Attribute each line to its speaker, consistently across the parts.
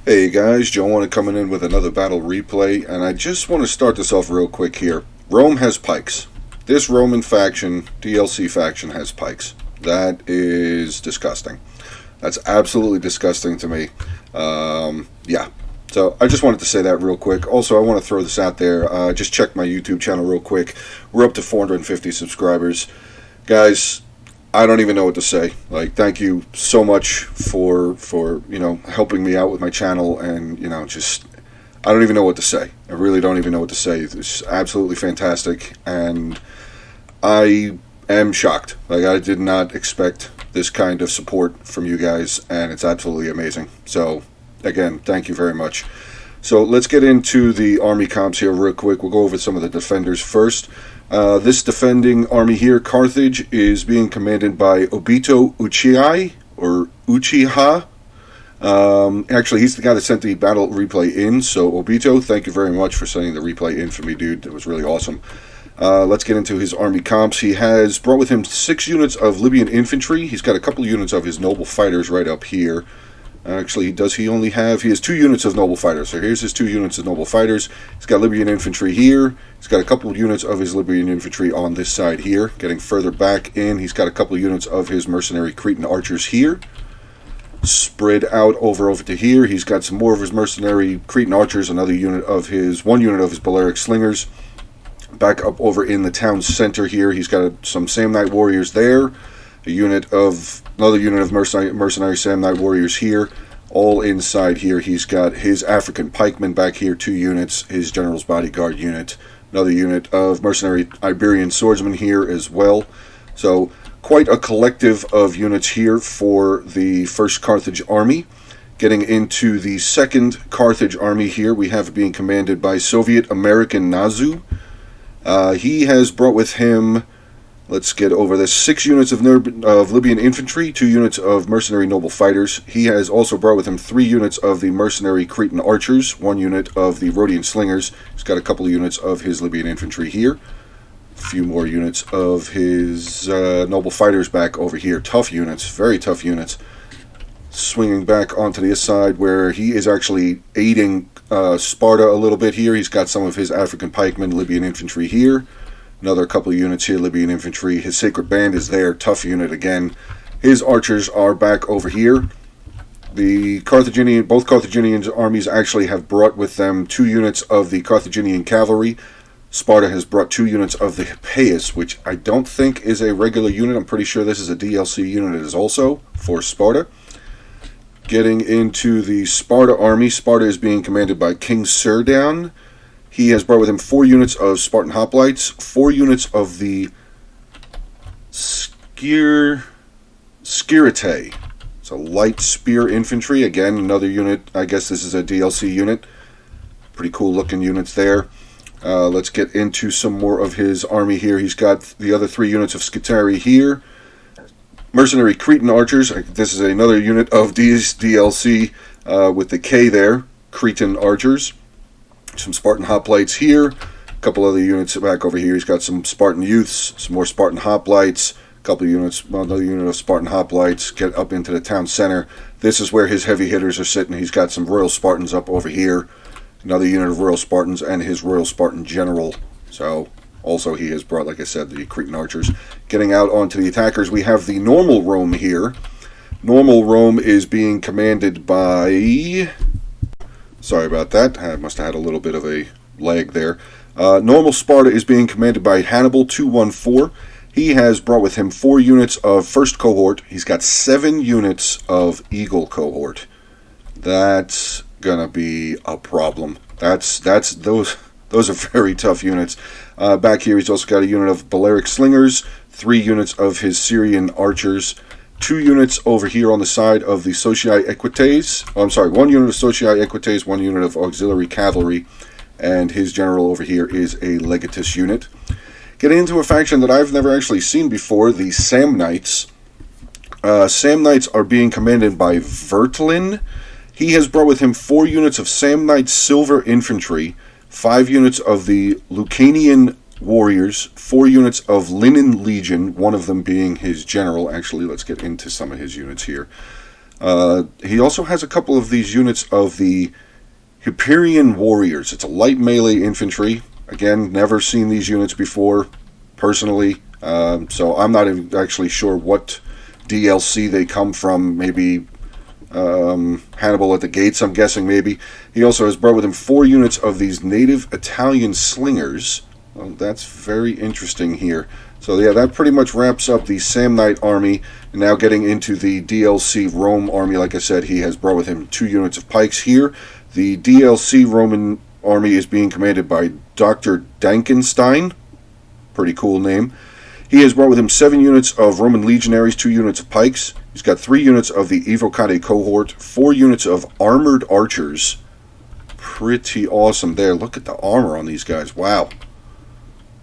Speaker 1: Hey guys, Joe Wanna coming in with another battle replay, and I just want to start this off real quick here. Rome has pikes. This Roman faction, DLC faction, has pikes. That is disgusting. That's absolutely disgusting to me. Yeah. So I just wanted to say that real quick. Also, I want to throw this out there. Just check my YouTube channel real quick. We're up to 450 subscribers. Guys, I don't even know what to say. Like, thank you so much for helping me out with my channel, and just I don't even know what to say. I really don't even know what to say. It's absolutely fantastic, and I am shocked. Like, I did not expect this kind of support from you guys, and it's absolutely amazing. So, again, thank you very much. So let's get into the army comps here real quick. We'll go over some of the defenders first. This defending army here, Carthage, is being commanded by Obito Uchiha, or Uchiha. Actually, he's the guy that sent the battle replay in, so Obito, thank you very much for sending the replay in for me, dude. It was really awesome. Let's get into his army comps. He has brought with him 6 units of Libyan infantry. He's got a couple units of his noble fighters right up here. Actually, he has 2 units of noble fighters. So here's his 2 units of noble fighters. He's got Libyan infantry here. He's got a couple of units of his Libyan infantry on this side here. Getting further back in, he's got a couple of units of his mercenary Cretan archers here. Spread out over to here, he's got some more of his mercenary Cretan archers, one unit of his Balearic slingers. Back up over in the town center here, he's got some Samnite warriors there. Another unit of mercenary Samnite warriors here. All inside here, he's got his African pikemen back here, 2 units, his general's bodyguard unit, another unit of mercenary Iberian swordsmen here as well. So quite a collective of units here for the first Carthage army. Getting into the second Carthage army here, we have it being commanded by Soviet American Nazu. He has brought with him, let's get over this, 6 units of Libyan infantry, 2 units of mercenary noble fighters. He has also brought with him 3 units of the mercenary Cretan archers, 1 unit of the Rhodian slingers. He's got a couple of units of his Libyan infantry here. A few more units of his noble fighters back over here. Tough units, very tough units. Swinging back onto the side where he is actually aiding Sparta a little bit here. He's got some of his African pikemen, Libyan infantry here. Another couple of units here, Libyan infantry. His sacred band is there, tough unit again. His archers are back over here. Both Carthaginian armies actually have brought with them 2 units of the Carthaginian cavalry. Sparta has brought 2 units of the Hippeus, which I don't think is a regular unit. I'm pretty sure this is a DLC unit as also for Sparta. Getting into the Sparta army, Sparta is being commanded by King Serdan. He has brought with him 4 units of Spartan hoplites, 4 units of the Skiritae. It's a light spear infantry. Again, another unit. I guess this is a DLC unit. Pretty cool looking units there. Let's get into some more of his army here. He's got the other 3 units of Scutari here. Mercenary Cretan archers. This is another unit of DLC with the K there. Cretan archers. Some Spartan hoplites here. A couple other units back over here. He's got some Spartan youths, some more Spartan hoplites. Another unit of Spartan hoplites. Get up into the town center. This is where his heavy hitters are sitting. He's got some Royal Spartans up over here. Another unit of Royal Spartans and his Royal Spartan general. So also he has brought, like I said, the Cretan archers. Getting out onto the attackers, we have the normal Rome here. Normal Rome is being commanded by... Sorry about that. I must have had a little bit of a lag there. Normal Sparta is being commanded by Hannibal 214. He has brought with him 4 units of first cohort. He's got 7 units of Eagle cohort. That's gonna be a problem. Those are very tough units. Back here, he's also got a unit of Balearic slingers, 3 units of his Syrian archers, 2 units over here on the side of the Socii Equites. 1 unit of Socii Equites, 1 unit of auxiliary cavalry, and his general over here is a Legatus unit. Getting into a faction that I've never actually seen before, the Samnites. Samnites are being commanded by Vertlin. He has brought with him 4 units of Samnite silver infantry, 5 units of the Lucanian warriors, 4 units of Linen Legion, one of them being his general. Actually, let's get into some of his units here. He also has a couple of these units of the Hyperion Warriors. It's a light melee infantry. Again, never seen these units before, personally. So I'm not actually sure what DLC they come from. Maybe Hannibal at the Gates, I'm guessing, maybe. He also has brought with him 4 units of these native Italian slingers. Well, that's very interesting here. So yeah, that pretty much wraps up the Samnite army. And now getting into the DLC Rome army, like I said, he has brought with him 2 units of pikes here. The DLC Roman army is being commanded by Dr. Dankenstein. Pretty cool name. He has brought with him 7 units of Roman legionaries, 2 units of pikes. He's got 3 units of the Evocate cohort, 4 units of armored archers. Pretty awesome there. Look at the armor on these guys. Wow.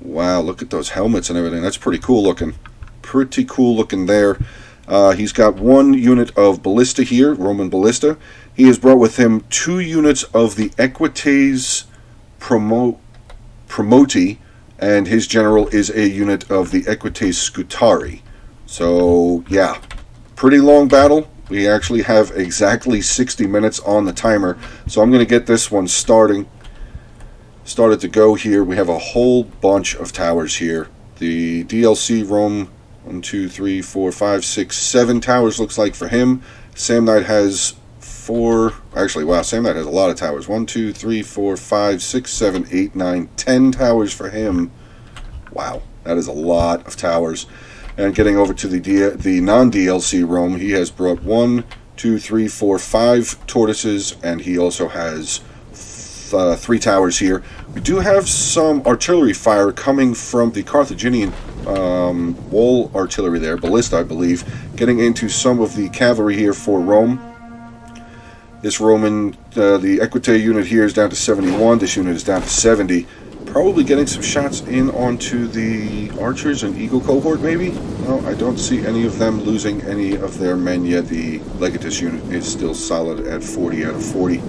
Speaker 1: Wow, look at those helmets and everything. That's pretty cool looking. Pretty cool looking there. He's got 1 unit of ballista here, Roman ballista. He has brought with him 2 units of the Equites Promoti, and his general is a unit of the Equites Scutari. So, yeah, pretty long battle. We actually have exactly 60 minutes on the timer, so I'm going to get this one started to go here. We have a whole bunch of towers here. The DLC Rome, 1, 2, 3, 4, 5, 6, 7 towers looks like for him. Samnite has 4, actually, wow, Samnite has a lot of towers. 1, 2, 3, 4, 5, 6, 7, 8, 9, 10 towers for him. Wow, that is a lot of towers. And getting over to the non-DLC Rome, he has brought 1, 2, 3, 4, 5 tortoises, and he also has 3 towers here. We do have some artillery fire coming from the Carthaginian wall artillery there, ballista, I believe, getting into some of the cavalry here for Rome. This Roman, the Equite unit here is down to 71. This unit is down to 70. Probably getting some shots in onto the archers and eagle cohort, maybe? No, I don't see any of them losing any of their men yet. The Legatus unit is still solid at 40 out of 40.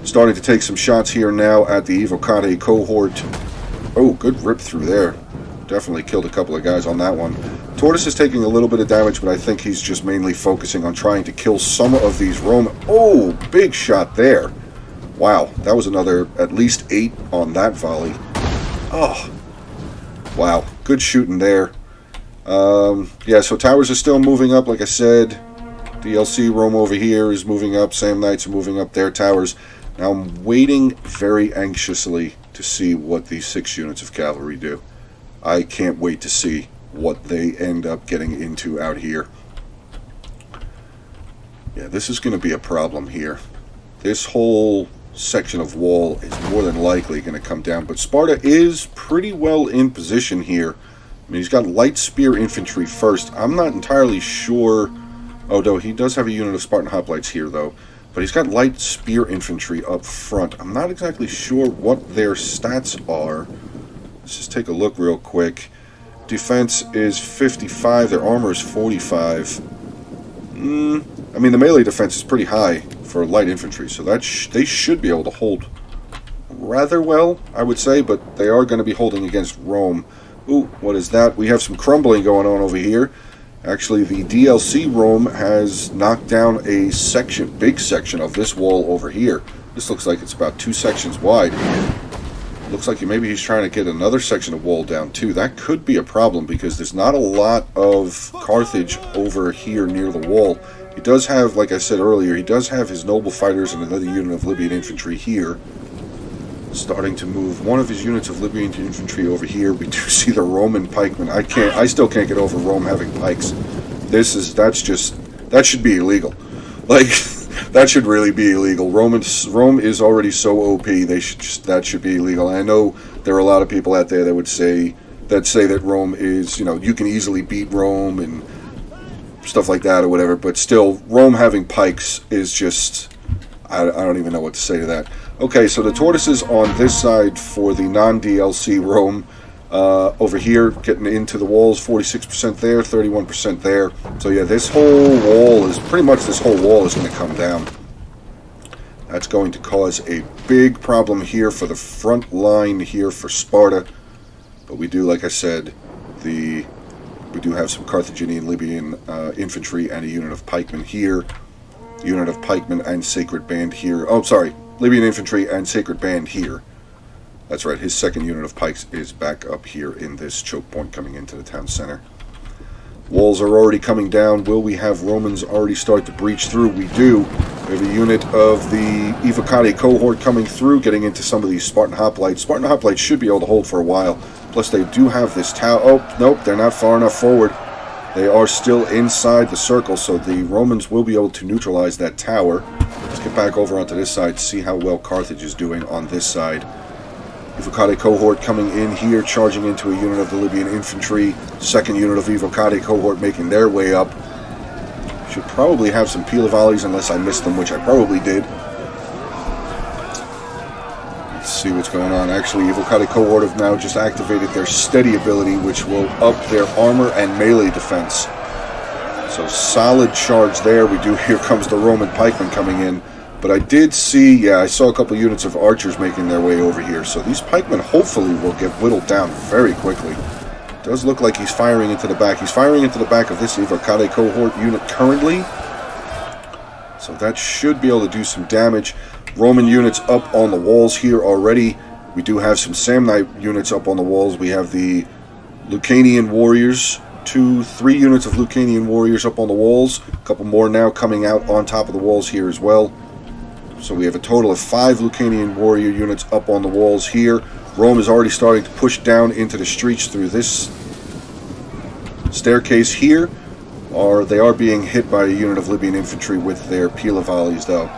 Speaker 1: Starting to take some shots here now at the Evocate cohort. Oh, good rip through there. Definitely killed a couple of guys on that one. Tortoise is taking a little bit of damage, but I think he's just mainly focusing on trying to kill some of these Roman... Oh, big shot there. Wow, that was another at least 8 on that volley. Oh, wow, good shooting there. Yeah, so towers are still moving up, like I said. DLC Rome over here is moving up. Samnites are moving up their towers. Now I'm waiting very anxiously to see what these 6 units of cavalry do. I can't wait to see what they end up getting into out here. Yeah, this is going to be a problem here. This whole section of wall is more than likely going to come down, but Sparta is pretty well in position here. I mean, he's got light spear infantry first. I'm not entirely sure. Oh, no, he does have a unit of Spartan hoplites here, though. But he's got light spear infantry up front. I'm not exactly sure what their stats are. Let's just take a look real quick. Defense is 55. Their armor is 45. I mean, the melee defense is pretty high for light infantry, so that they should be able to hold rather well, I would say, but they are going to be holding against Rome. Ooh, what is that? We have some crumbling going on over here. Actually, the DLC Rome has knocked down a section, big section of this wall over here. This looks like it's about 2 sections wide. Looks like maybe he's trying to get another section of wall down too. That could be a problem because there's not a lot of Carthage over here near the wall. He does have, like I said earlier, he does have his noble fighters and another unit of Libyan infantry here. Starting to move one of his units of Libyan infantry over here. We do see the Roman pikemen. I still can't get over Rome having pikes. That should be illegal. Like, that should really be illegal. Rome is already so OP. That should be illegal. And I know there are a lot of people out there that would say that Rome is, you can easily beat Rome and stuff like that or whatever. But still, Rome having pikes is just, I don't even know what to say to that. Okay, so the tortoises on this side for the non-DLC Rome over here, getting into the walls, 46% there, 31% there. So yeah, this whole wall is going to come down. That's going to cause a big problem here for the front line here for Sparta. But we do, like I said, we do have some Carthaginian Libyan infantry and a unit of pikemen here. unit of pikemen and sacred band here. Oh, sorry, Libyan infantry and sacred band here. That's right, his second unit of pikes is back up here in this choke point coming into the town center. Walls are already coming down. Will we have Romans already start to breach through? We do. We have a unit of the Evocati cohort coming through, getting into some of these Spartan hoplites. Spartan hoplites should be able to hold for a while. Plus they do have this tower. Oh, nope, they're not far enough forward. They are still inside the circle, so the Romans will be able to neutralize that tower. Let's get back over onto this side to see how well Carthage is doing on this side. Evocati cohort coming in here, charging into a unit of the Libyan infantry. Second unit of Evocati cohort making their way up. Should probably have some Pila volleys unless I missed them, which I probably did. Let's see what's going on. Actually, Evocati cohort have now just activated their steady ability, which will up their armor and melee defense. So solid charge there. We do. Here comes the Roman pikemen coming in. But I did see, yeah, I saw a couple units of archers making their way over here. So these pikemen hopefully will get whittled down very quickly. Does look like he's firing into the back. He's firing into the back of this Evocati cohort unit currently. So that should be able to do some damage. Roman units up on the walls here already. We do have some Samnite units up on the walls. We have the Lucanian warriors. 3 units of Lucanian warriors up on the walls. A couple more now coming out on top of the walls here as well. So we have a total of 5 Lucanian warrior units up on the walls here. Rome is already starting to push down into the streets through this staircase here. They are being hit by a unit of Libyan infantry with their Pila volleys, though.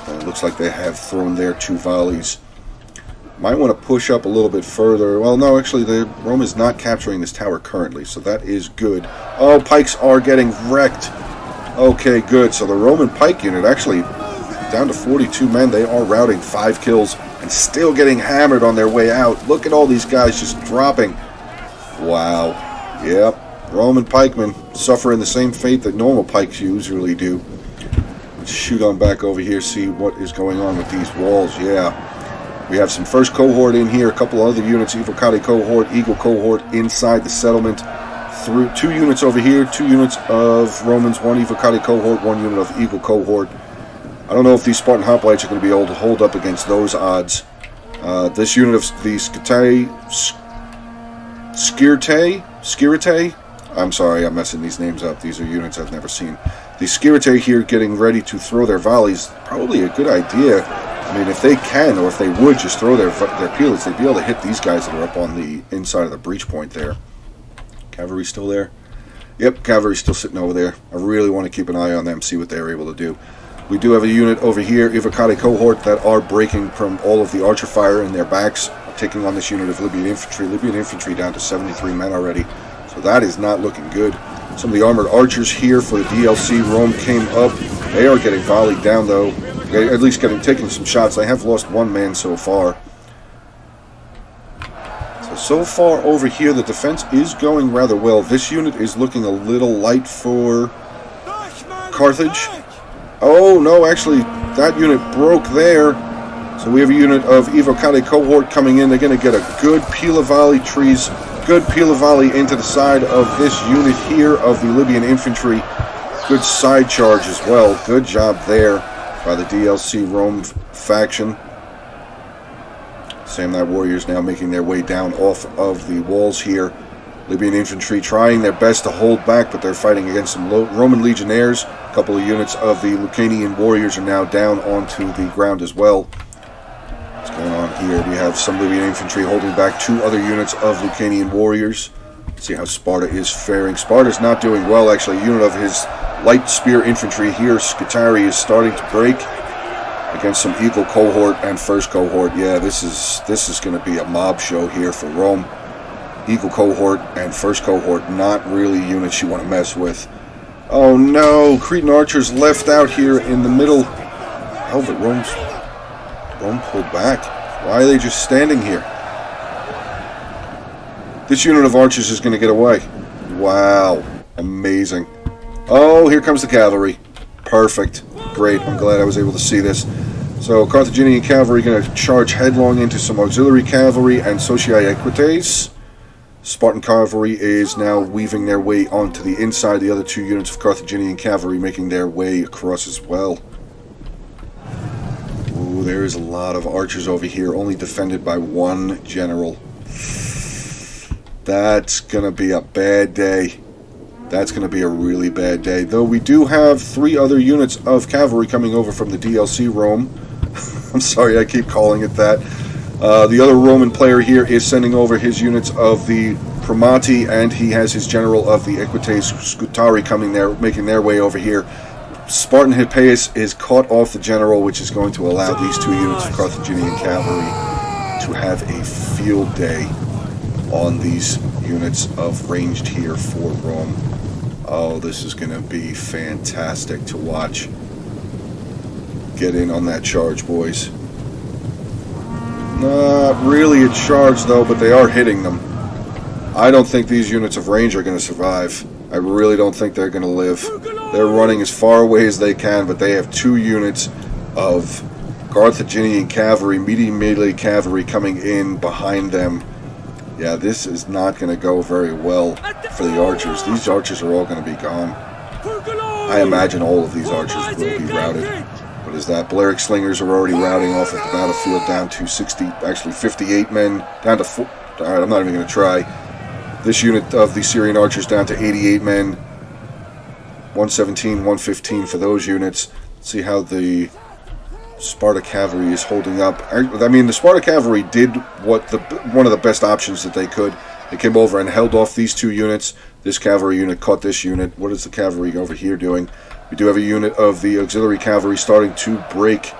Speaker 1: It looks like they have thrown their 2 volleys. Might want to push up a little bit further. Well, no, actually, Rome is not capturing this tower currently, so that is good. Oh, pikes are getting wrecked. Okay, good. So the Roman pike unit actually down to 42 men. They are routing 5 kills and still getting hammered on their way out. Look at all these guys just dropping. Wow. Yep. Roman pikemen suffering the same fate that normal pikes usually do. Let's shoot on back over here, see what is going on with these walls. Yeah. We have some first cohort in here, a couple other units, Evocati cohort, Eagle cohort inside the settlement. Through 2 units over here, 2 units of Romans, 1 Evocati cohort, 1 unit of Eagle cohort. I don't know if these Spartan hoplites are going to be able to hold up against those odds. This unit of the Skirite? I'm sorry, I'm messing these names up. These are units I've never seen. The Skirite here getting ready to throw their volleys. Probably a good idea. I mean, if they can, or if they would just throw their pilas, they'd be able to hit these guys that are up on the inside of the breach point there. Cavalry still there? Yep, cavalry still sitting over there. I really want to keep an eye on them, see what they're able to do. We do have a unit over here, Evocati cohort, that are breaking from all of the archer fire in their backs, taking on this unit of Libyan infantry. Libyan infantry down to 73 men already, so that is not looking good. Some of the armored archers here for the DLC. Rome came up. They are getting volleyed down, though. At least taking some shots. They have lost 1 man so far. So far over here, the defense is going rather well. This unit is looking a little light for Carthage. Oh, no, actually, that unit broke there. So we have a unit of Evocati cohort coming in. They're going to get a good Pila volley good Pila volley into the side of this unit here of the Libyan infantry. Good side charge as well. Good job there by the DLC Rome faction. Samnite warriors now making their way down off of the walls here. Libyan infantry trying their best to hold back, but they're fighting against some Roman legionnaires. A couple of units of the Lucanian warriors are now down onto the ground as well. What's going on here? We have some Libyan infantry holding back 2 other units of Lucanian warriors. Let's see how Sparta is faring. Sparta's not doing well, actually. A unit of his light spear infantry here, Scutari, is starting to break against some Eagle cohort and first cohort. Yeah, this is going to be a mob show here for Rome. Eagle cohort and first cohort, not really units you want to mess with. Oh no, Cretan archers left out here in the middle. Oh, but Rome pulled back. Why are they just standing here? This unit of archers is going to get away. Wow, amazing. Oh, here comes the cavalry. Perfect. Great, I'm glad I was able to see this. So, Carthaginian cavalry going to charge headlong into some auxiliary cavalry and Socii Equites. Spartan cavalry is now weaving their way onto the inside. The other 2 units of Carthaginian cavalry making their way across as well. Ooh, there's a lot of archers over here, only defended by 1 general. That's going to be a bad day. That's going to be a really bad day. Though we do have 3 other units of cavalry coming over from the DLC Rome. I'm sorry, I keep calling it that. The other Roman player here is sending over his units of the Promati, and he has his general of the Equites Scutari coming there, making their way over here. Spartan Hippeus is caught off the general, which is going to allow these 2 units of Carthaginian cavalry to have a field day on these units of ranged here for Rome. Oh, this is going to be fantastic to watch. Get in on that charge, boys. Not really a charge, though, but they are hitting them. I don't think these units of range are going to survive. I really don't think they're going to live. They're running as far away as they can, but they have 2 units of Carthaginian cavalry, medium melee cavalry coming in behind them. Yeah, this is not going to go very well for the archers. These archers are all going to be gone. I imagine all of these archers will be routed. What is that? Balearic slingers are already routing off of the battlefield down to 58 men, down to 4. Alright, I'm not even going to try. This unit of the Syrian archers down to 88 men. 117, 115 for those units. Let's see how the Sparta cavalry is holding up. I mean, the Sparta cavalry did one of the best options that they could. They came over and held off these 2 units. This cavalry unit caught this unit. What is the cavalry over here doing? We do have a unit of the auxiliary cavalry starting to break.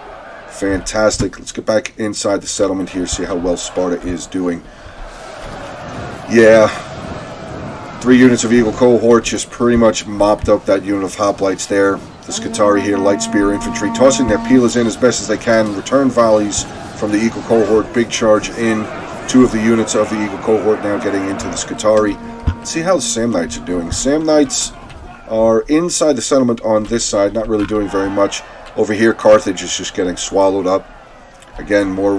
Speaker 1: Fantastic. Let's get back inside the settlement here, see how well Sparta is doing. Yeah. 3 units of Eagle Cohort just pretty much mopped up that unit of hoplites there. The Scutari here, light spear infantry, tossing their peelers in as best as they can. Return volleys from the Eagle Cohort. Big charge in. 2 of the units of the Eagle Cohort now getting into the Scutari. Let's see how the Samnites are doing. Samnites are inside the settlement on this side, not really doing very much. Over here, Carthage is just getting swallowed up. Again, more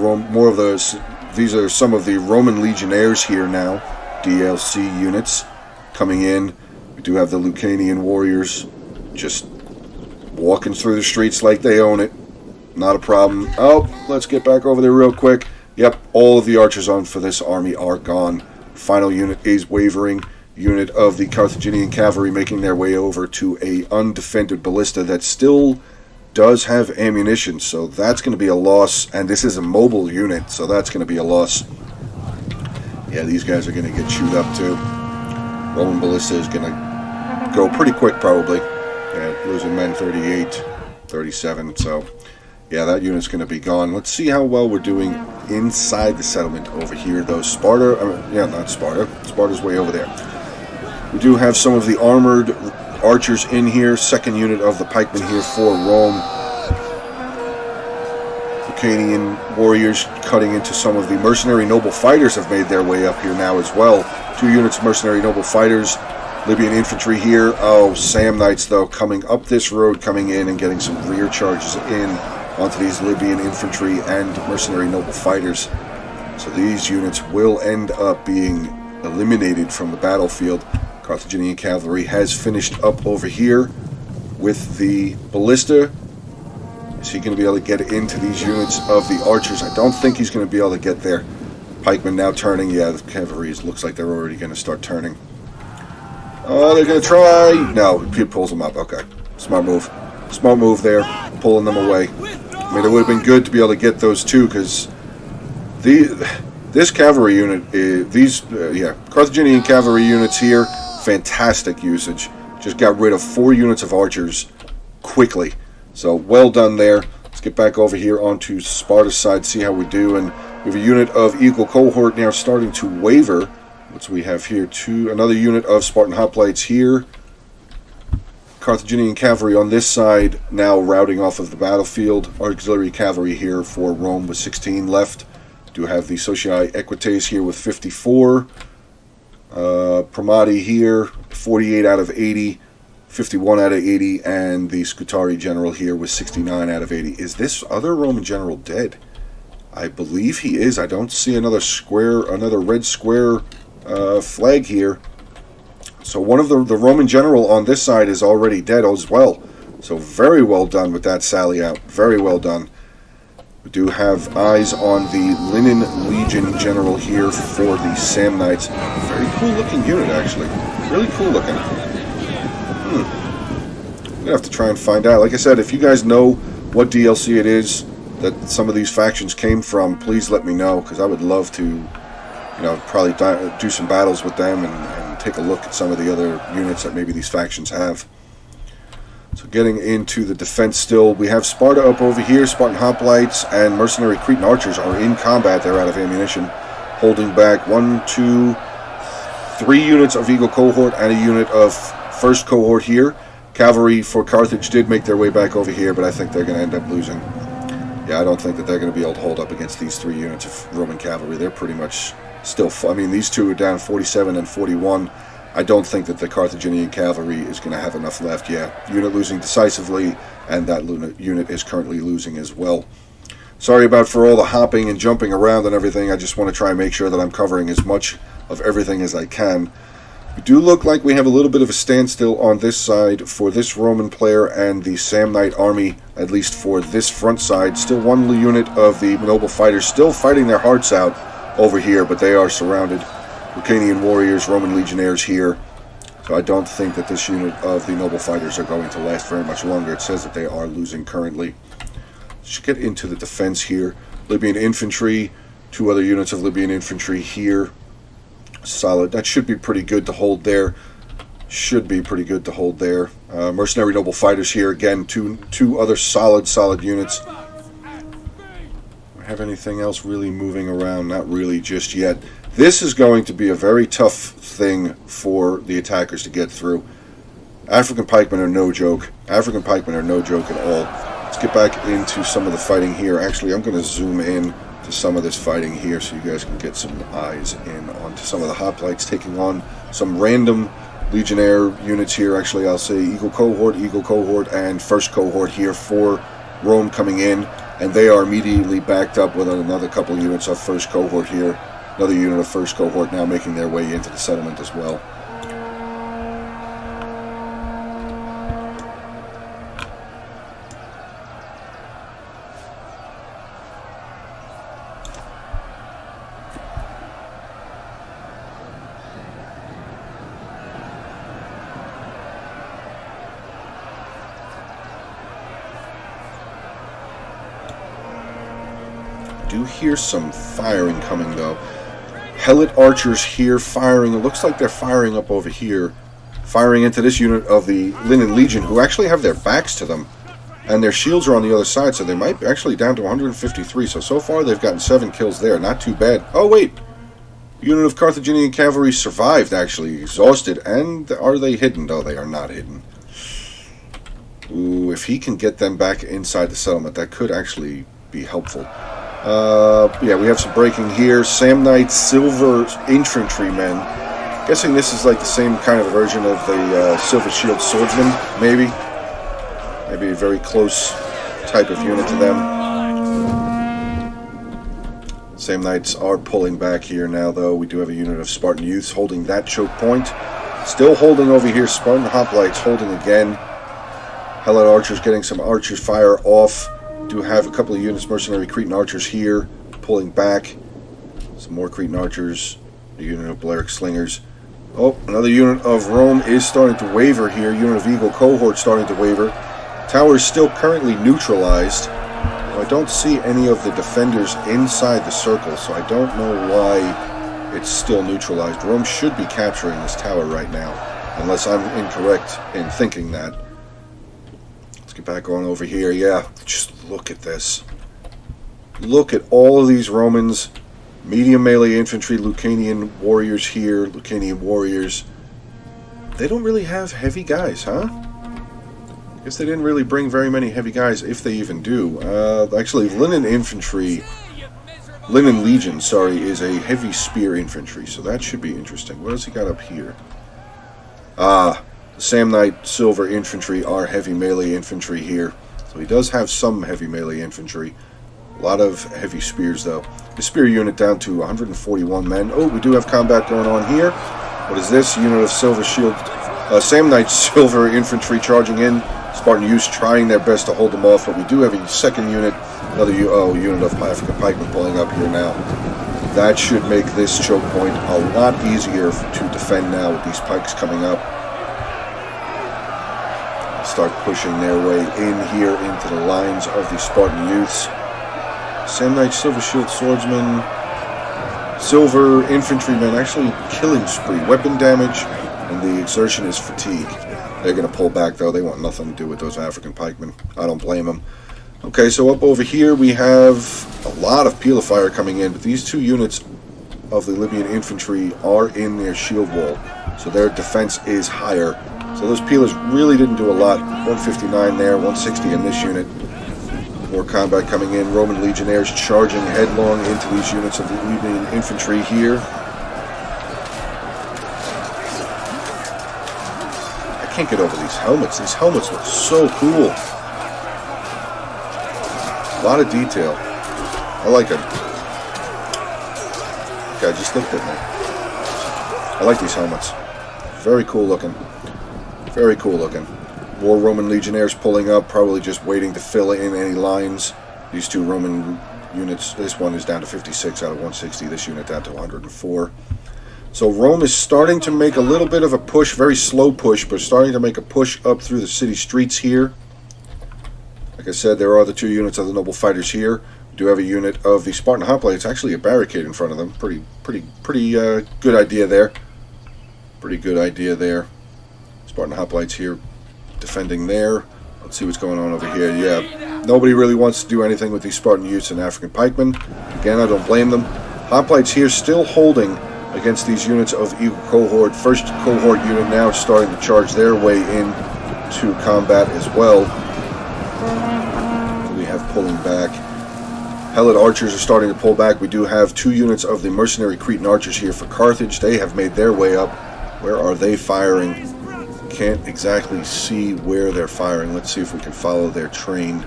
Speaker 1: of those. These are some of the Roman legionnaires here now. DLC units coming in. We do have the Lucanian warriors just walking through the streets like they own it. Not a problem. Oh, let's get back over there real quick. Yep, all of the archers on for this army are gone. Final unit is wavering. Unit of the Carthaginian cavalry making their way over to a undefended ballista that still does have ammunition, so that's going to be a loss. And this is a mobile unit, so that's going to be a loss. Yeah, these guys are going to get chewed up too. Roman ballista is going to go pretty quick probably. Yeah, losing men 38, 37, so yeah, that unit's going to be gone. Let's see how well we're doing inside the settlement over here, though. Not Sparta. Sparta's way over there. We do have some of the armored archers in here. 2nd unit of the pikemen here for Rome. Lucanian warriors cutting into some of the mercenary noble fighters have made their way up here now as well. 2 units of mercenary noble fighters. Libyan infantry here. Oh, Samnites, though, coming up this road, coming in and getting some rear charges in onto these Libyan infantry and mercenary noble fighters. So these units will end up being eliminated from the battlefield. Carthaginian cavalry has finished up over here with the ballista. Is he going to be able to get into these units of the archers? I don't think he's going to be able to get there. Pikemen now turning. Yeah, the cavalry looks like they're already going to start turning. Oh, they're going to try. No, he pulls them up. Okay, smart move. Smart move there, pulling them away. I mean, it would have been good to be able to get those 2, because this cavalry unit, Carthaginian cavalry units here, fantastic usage. Just got rid of 4 units of archers quickly. So well done there. Let's get back over here onto Sparta's side, see how we do. And we have a unit of Eagle Cohort now starting to waver. What do we have here? Another unit of Spartan hoplites here. Carthaginian cavalry on this side now routing off of the battlefield. Auxiliary cavalry here for Rome with 16 left. Do have the Socii Equites here with 54. Promati here, 48 out of 80. 51 out of 80. And the Scutari general here with 69 out of 80. Is this other Roman general dead? I believe he is. I don't see another red square flag here. So one of the Roman general on this side is already dead as well. So very well done with that sally out. Very well done. We do have eyes on the Linen Legion general here for the Samnites. Very cool looking unit, actually. Really cool looking. I'm going to have to try and find out. Like I said, if you guys know what DLC it is that some of these factions came from, please let me know, because I would love to, you know, probably do some battles with them and take a look at some of the other units that maybe these factions have. So getting into the defense still, we have Sparta up over here. Spartan Hoplites and Mercenary Cretan Archers are in combat. They're out of ammunition, holding back 1, 2, 3 units of Eagle Cohort and a unit of First Cohort here. Cavalry for Carthage did make their way back over here, but I think they're going to end up losing. Yeah, I don't think that they're going to be able to hold up against these 3 units of Roman cavalry. They're pretty much still... I mean, these two are down 47 and 41. I don't think that the Carthaginian cavalry is going to have enough left yet. Unit losing decisively, and that unit is currently losing as well. Sorry about for all the hopping and jumping around and everything. I just want to try and make sure that I'm covering as much of everything as I can. We do look like we have a little bit of a standstill on this side for this Roman player and the Samnite army, at least for this front side. Still one unit of the noble fighters still fighting their hearts out over here, but they are surrounded. Lucanian warriors, Roman legionnaires here. So I don't think that this unit of the noble fighters are going to last very much longer. It says that they are losing currently. Let's get into the defense here. Libyan infantry, 2 other units of Libyan infantry here. Solid. That should be pretty good to hold there. Should be pretty good to hold there. Mercenary noble fighters here. Again, two other solid units. Do I have anything else really moving around? Not really just yet. This is going to be a very tough thing for the attackers to get through. African pikemen are no joke. African pikemen are no joke at all. Let's get back into some of the fighting here. Actually, I'm going to zoom in to some of this fighting here so you guys can get some eyes in onto some of the hoplites taking on some random legionnaire units here. Actually, I'll say Eagle Cohort, and First Cohort here for Rome coming in. And they are immediately backed up with another couple units of First Cohort here. Another unit of First Cohort now making their way into the settlement as well. I do hear some firing coming though. Helot archers here firing. It looks like they're firing up over here. Firing into this unit of the Linen Legion, who actually have their backs to them. And their shields are on the other side, so they might be actually down to 153. So far they've gotten 7 kills there. Not too bad. Oh, wait. Unit of Carthaginian cavalry survived, actually. Exhausted. And are they hidden? No, they are not hidden. Ooh, if he can get them back inside the settlement, that could actually be helpful. Yeah, we have some breaking here. Samnite Silver Infantrymen. Guessing this is like the same kind of version of the Silver Shield Swordsman, maybe. Maybe a very close type of unit to them. Samnites are pulling back here now, though. We do have a unit of Spartan Youths holding that choke point. Still holding over here. Spartan Hoplites holding again. Helot Archers getting some archers fire off. Do have a couple of units, Mercenary Cretan Archers here, pulling back. Some more Cretan Archers, a unit of Balearic Slingers. Oh, another unit of Rome is starting to waver here. Unit of Eagle Cohort starting to waver. Tower is still currently neutralized. I don't see any of the defenders inside the circle, so I don't know why it's still neutralized. Rome should be capturing this tower right now, unless I'm incorrect in thinking that. Get back on over here. Yeah, just look at this. Look at all of these Romans. Medium melee infantry, Lucanian warriors here. Lucanian warriors. They don't really have heavy guys, huh? I guess they didn't really bring very many heavy guys, if they even do. Actually, Linen Legion, sorry, is a heavy spear infantry, so that should be interesting. What has he got up here? The Samnite Silver Infantry are heavy melee infantry here. So he does have some heavy melee infantry. A lot of heavy spears, though. The spear unit down to 141 men. Oh, we do have combat going on here. What is this? Unit of Silver Shield, Samnite Silver Infantry charging in. Spartan Youths trying their best to hold them off, but we do have a second unit, another unit of African pikemen pulling up here now. That should make this choke point a lot easier to defend now with these pikes coming up. Start pushing their way in here into the lines of the Spartan Youths. Samnite Silver Shield Swordsmen, Silver Infantrymen, actually killing spree. Weapon damage, and the exertion is fatigue. They're going to pull back, though. They want nothing to do with those African pikemen. I don't blame them. Okay, so up over here we have a lot of Peel of Fire coming in, but these two units of the Libyan infantry are in their shield wall, so their defense is higher. So those Peelers really didn't do a lot. 159 there, 160 in this unit. More combat coming in. Roman legionnaires charging headlong into these units of the Libyan infantry here. I can't get over these helmets. These helmets look so cool. A lot of detail. I like it. Okay, I just looked at me. I like these helmets. Very cool looking. Very cool looking. More Roman legionnaires pulling up, probably just waiting to fill in any lines. These two Roman units, this one is down to 56 out of 160, this unit down to 104. So Rome is starting to make a little bit of a push, very slow push, but starting to make a push up through the city streets here. Like I said, there are the two units of the noble fighters here. We do have a unit of the Spartan hoplites, actually a barricade in front of them. Pretty good idea there. Pretty good idea there. Spartan hoplites here defending there. Let's see what's going on over here. Yeah, nobody really wants to do anything with these Spartan youths and African pikemen. Again, I don't blame them. Hoplites here still holding against these units of Eagle Cohort. First cohort unit now starting to charge their way in to combat as well. We have pulling back. Helot archers are starting to pull back. We do have two units of the mercenary Cretan archers here for Carthage. They have made their way up. Where are they firing? Can't exactly see where they're firing. Let's see if we can follow their train.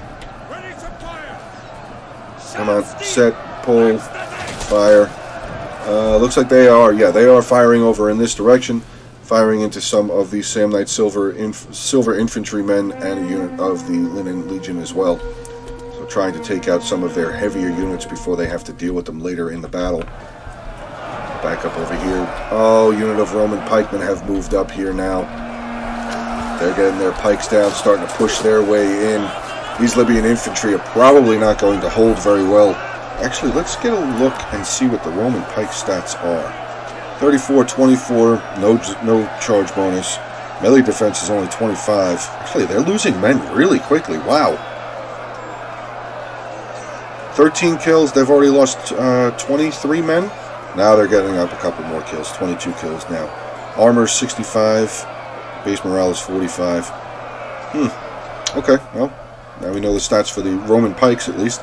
Speaker 1: Come on, set, pull, fire. Looks like they are, yeah, they are firing over in this direction, firing into some of the Samnite Silver infantrymen and a unit of the Linen Legion as well. So trying to take out some of their heavier units before they have to deal with them later in the battle. Back up over here. Oh, unit of Roman pikemen have moved up here now. They're getting their pikes down, starting to push their way in. These Libyan infantry are probably not going to hold very well. Actually, let's get a look and see what the Roman pike stats are. 34, 24, no charge bonus. Melee defense is only 25. Actually, they're losing men really quickly. Wow. 13 kills. They've already lost 23 men. Now they're getting up a couple more kills. 22 kills now. Armor 65. Base morale is 45. Okay, well, now we know the stats for the Roman pikes at least.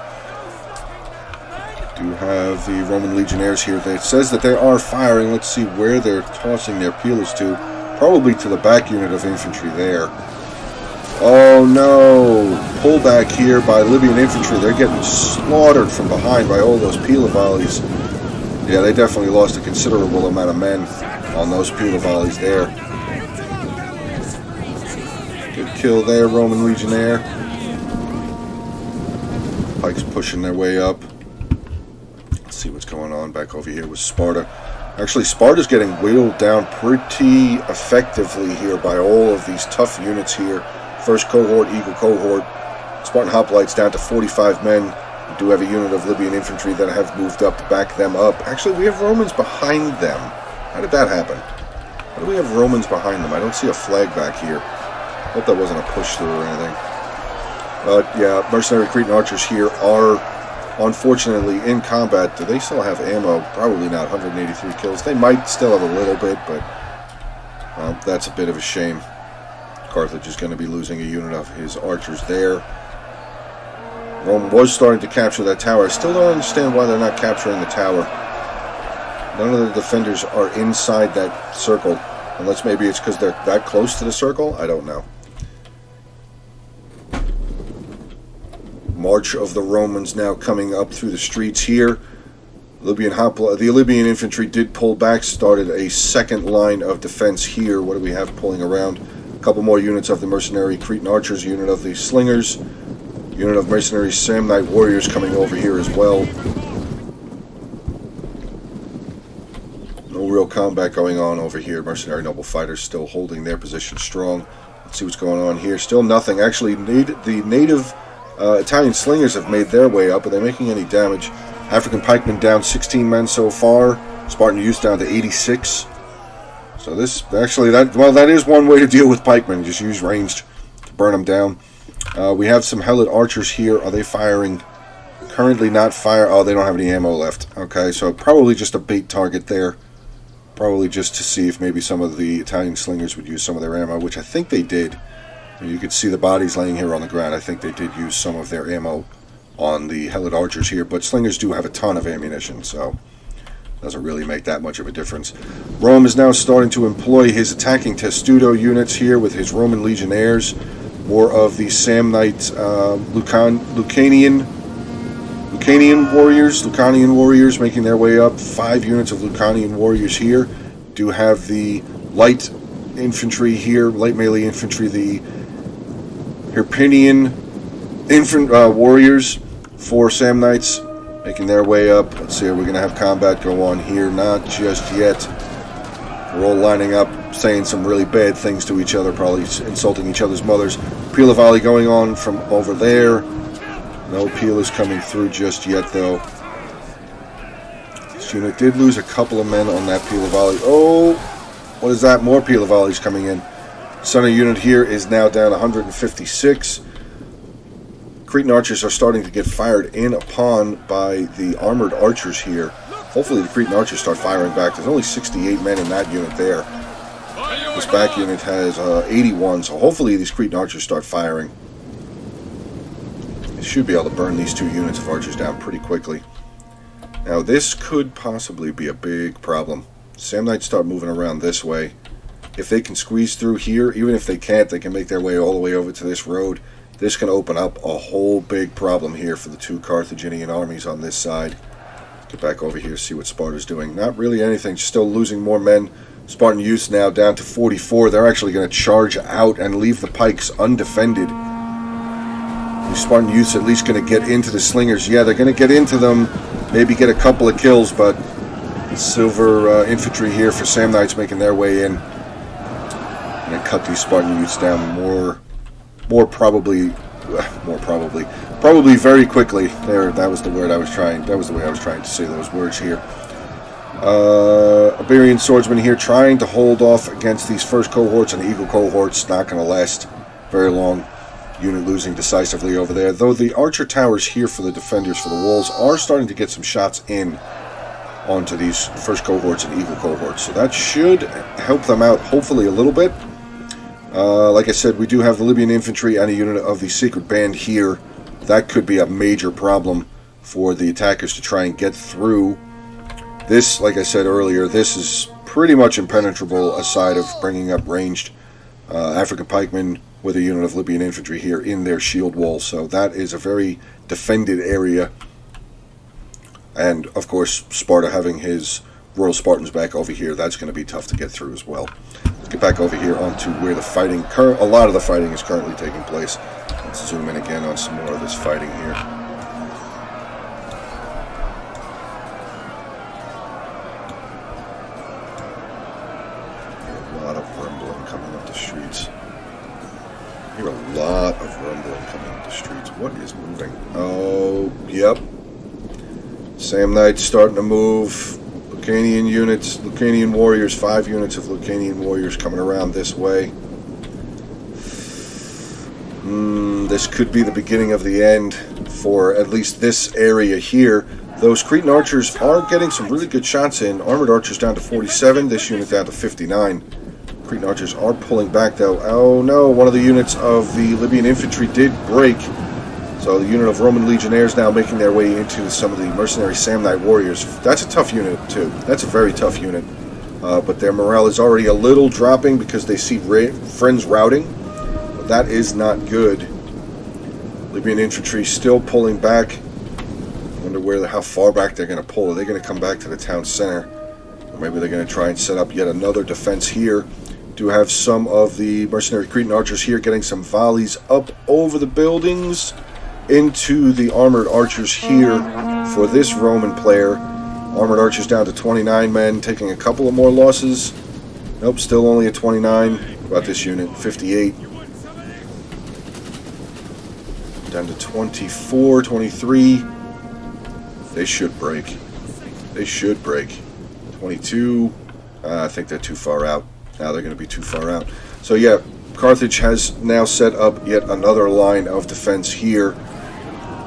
Speaker 1: Do have the Roman legionnaires here. It says that they are firing. Let's see where they're tossing their peelers to. Probably to the back unit of infantry there. Oh no! Pullback here by Libyan infantry. They're getting slaughtered from behind by all those peeler volleys. Yeah, they definitely lost a considerable amount of men on those peeler volleys there. Good kill there, Roman legionnaire. Pikes pushing their way up. Let's see what's going on back over here with Sparta. Actually, Sparta's getting whittled down pretty effectively here by all of these tough units here. First cohort, Eagle Cohort. Spartan hoplites down to 45 men. We do have a unit of Libyan infantry that have moved up to back them up. Actually, we have Romans behind them. How did that happen? Why do we have Romans behind them? I don't see a flag back here. Hope that wasn't a push through or anything. But yeah, mercenary Cretan archers here are unfortunately in combat. Do they still have ammo? Probably not. 183 kills. They might still have a little bit, but that's a bit of a shame. Carthage is going to be losing a unit of his archers there. Rome was starting to capture that tower. I still don't understand why they're not capturing the tower. None of the defenders are inside that circle. Unless maybe it's because they're that close to the circle. I don't know. March of the Romans now coming up through the streets here. The Libyan infantry did pull back, started a second line of defense here. What do we have pulling around? A couple more units of the mercenary Cretan archers, unit of the slingers, unit of mercenary Samnite warriors coming over here as well. No real combat going on over here. Mercenary noble fighters still holding their position strong. Let's see what's going on here. Still nothing. Actually, the native Italian slingers have made their way up. Are they making any damage? African pikemen down 16 men so far. Spartan youth down to 86. So this actually that is one way to deal with pikemen. Just use ranged to burn them down. We have some Helot archers here. Are they firing? Currently not fire. Oh, they don't have any ammo left. Okay, so probably just a bait target there. Probably just to see if maybe some of the Italian slingers would use some of their ammo, which I think they did. You could see the bodies laying here on the ground. I think they did use some of their ammo on the Helot archers here, but slingers do have a ton of ammunition, so doesn't really make that much of a difference. Rome is now starting to employ his attacking testudo units here with his Roman legionnaires. More of the Samnite Lucanian warriors making their way up. 5 units of Lucanian warriors here. Do have the light infantry here, light melee infantry, the Hirpinian warriors, 4 Samnites making their way up. Let's see, are we going to have combat go on here? Not just yet. We're all lining up, saying some really bad things to each other, probably insulting each other's mothers. Peel of volley going on from over there. No peel is coming through just yet, though. This unit did lose a couple of men on that peel of volley. Oh, what is that? More peel of volleys coming in. Center unit here is now down 156. Cretan archers are starting to get fired in upon by the armored archers here. Hopefully the Cretan archers start firing back. There's only 68 men in that unit there. This back unit has 81, so hopefully these Cretan archers start firing. They should be able to burn these 2 units of archers down pretty quickly. Now this could possibly be a big problem. Samnites start moving around this way. If they can squeeze through here, even if they can't, they can make their way all the way over to this road. This can open up a whole big problem here for the 2 Carthaginian armies on this side. Get back over here, see what Sparta's doing. Not really anything, still losing more men. Spartan youths now down to 44. They're actually going to charge out and leave the pikes undefended. These Spartan youths at least going to get into the slingers. Yeah, they're going to get into them, maybe get a couple of kills, but silver infantry here for Samnites making their way in. And then cut these Spartan youths down probably very quickly. There, that was the word I was trying. That was the way I was trying to say those words here. Iberian swordsmen here trying to hold off against these first cohorts and Eagle cohorts. Not going to last very long. Unit losing decisively over there. Though the archer towers here for the defenders for the walls are starting to get some shots in onto these first cohorts and Eagle cohorts. So that should help them out hopefully a little bit. Like I said, we do have the Libyan infantry and a unit of the Sacred Band here. That could be a major problem for the attackers to try and get through. This, like I said earlier, this is pretty much impenetrable aside of bringing up ranged African pikemen with a unit of Libyan infantry here in their shield wall. So that is a very defended area. And, of course, Sparta having his Royal Spartans back over here, that's going to be tough to get through as well. Let's get back over here onto where the fighting, a lot of the fighting is currently taking place. Let's zoom in again on some more of this fighting here. A lot of rumbling coming up the streets. I hear a lot of rumbling coming up the streets. What is moving? Oh, yep. Samnites starting to move. Lucanian units, Lucanian warriors, 5 units of Lucanian warriors coming around this way. This could be the beginning of the end for at least this area here. Those Cretan archers are getting some really good shots in. Armored archers down to 47, this unit down to 59. Cretan archers are pulling back though. Oh no, one of the units of the Libyan infantry did break. So the unit of Roman legionnaires now making their way into some of the mercenary Samnite warriors. That's a tough unit too. That's a very tough unit. But their morale is already a little dropping because they see friends routing. But that is not good. Libyan infantry still pulling back. One wonder how far back they're going to pull. Are they going to come back to the town center? Or maybe they're going to try and set up yet another defense here. Do have some of the mercenary Cretan archers here getting some volleys up over the buildings into the armored archers here for this Roman player. Armored archers down to 29 men, taking a couple of more losses. Nope, still only at 29. About this unit, 58. Down to 24, 23. They should break. They should break. 22. I think they're too far out. Now they're going to be too far out. So yeah, Carthage has now set up yet another line of defense here.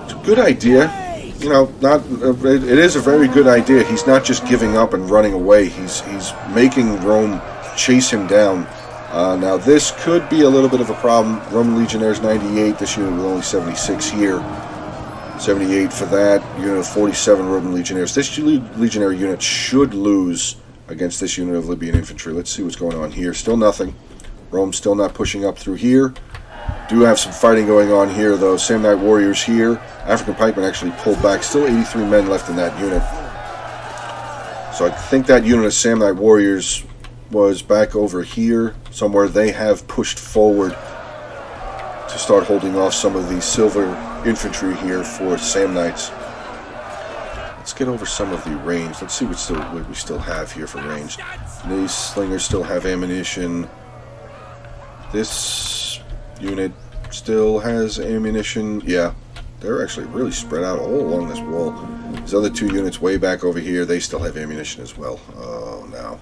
Speaker 1: It's a good idea. You know, it is a very good idea. He's not just giving up and running away. He's making Rome chase him down. Now this could be a little bit of a problem. Roman Legionnaires 98. This unit with only 76 here. 78 for that unit of 47 Roman Legionnaires. This Legionnaire unit should lose against this unit of Libyan infantry. Let's see what's going on here. Still nothing. Rome's still not pushing up through here. Do have some fighting going on here, though. Samnite warriors here. African pikemen actually pulled back. Still 83 men left in that unit. So I think that unit of Samnite warriors was back over here somewhere. They have pushed forward to start holding off some of the silver infantry here for Samnites. Let's get over some of the range. Let's see what we still have here for range. These slingers still have ammunition. This unit still has ammunition. Yeah, they're actually really spread out all along this wall. These other two units way back over here, they still have ammunition as well. Oh, no.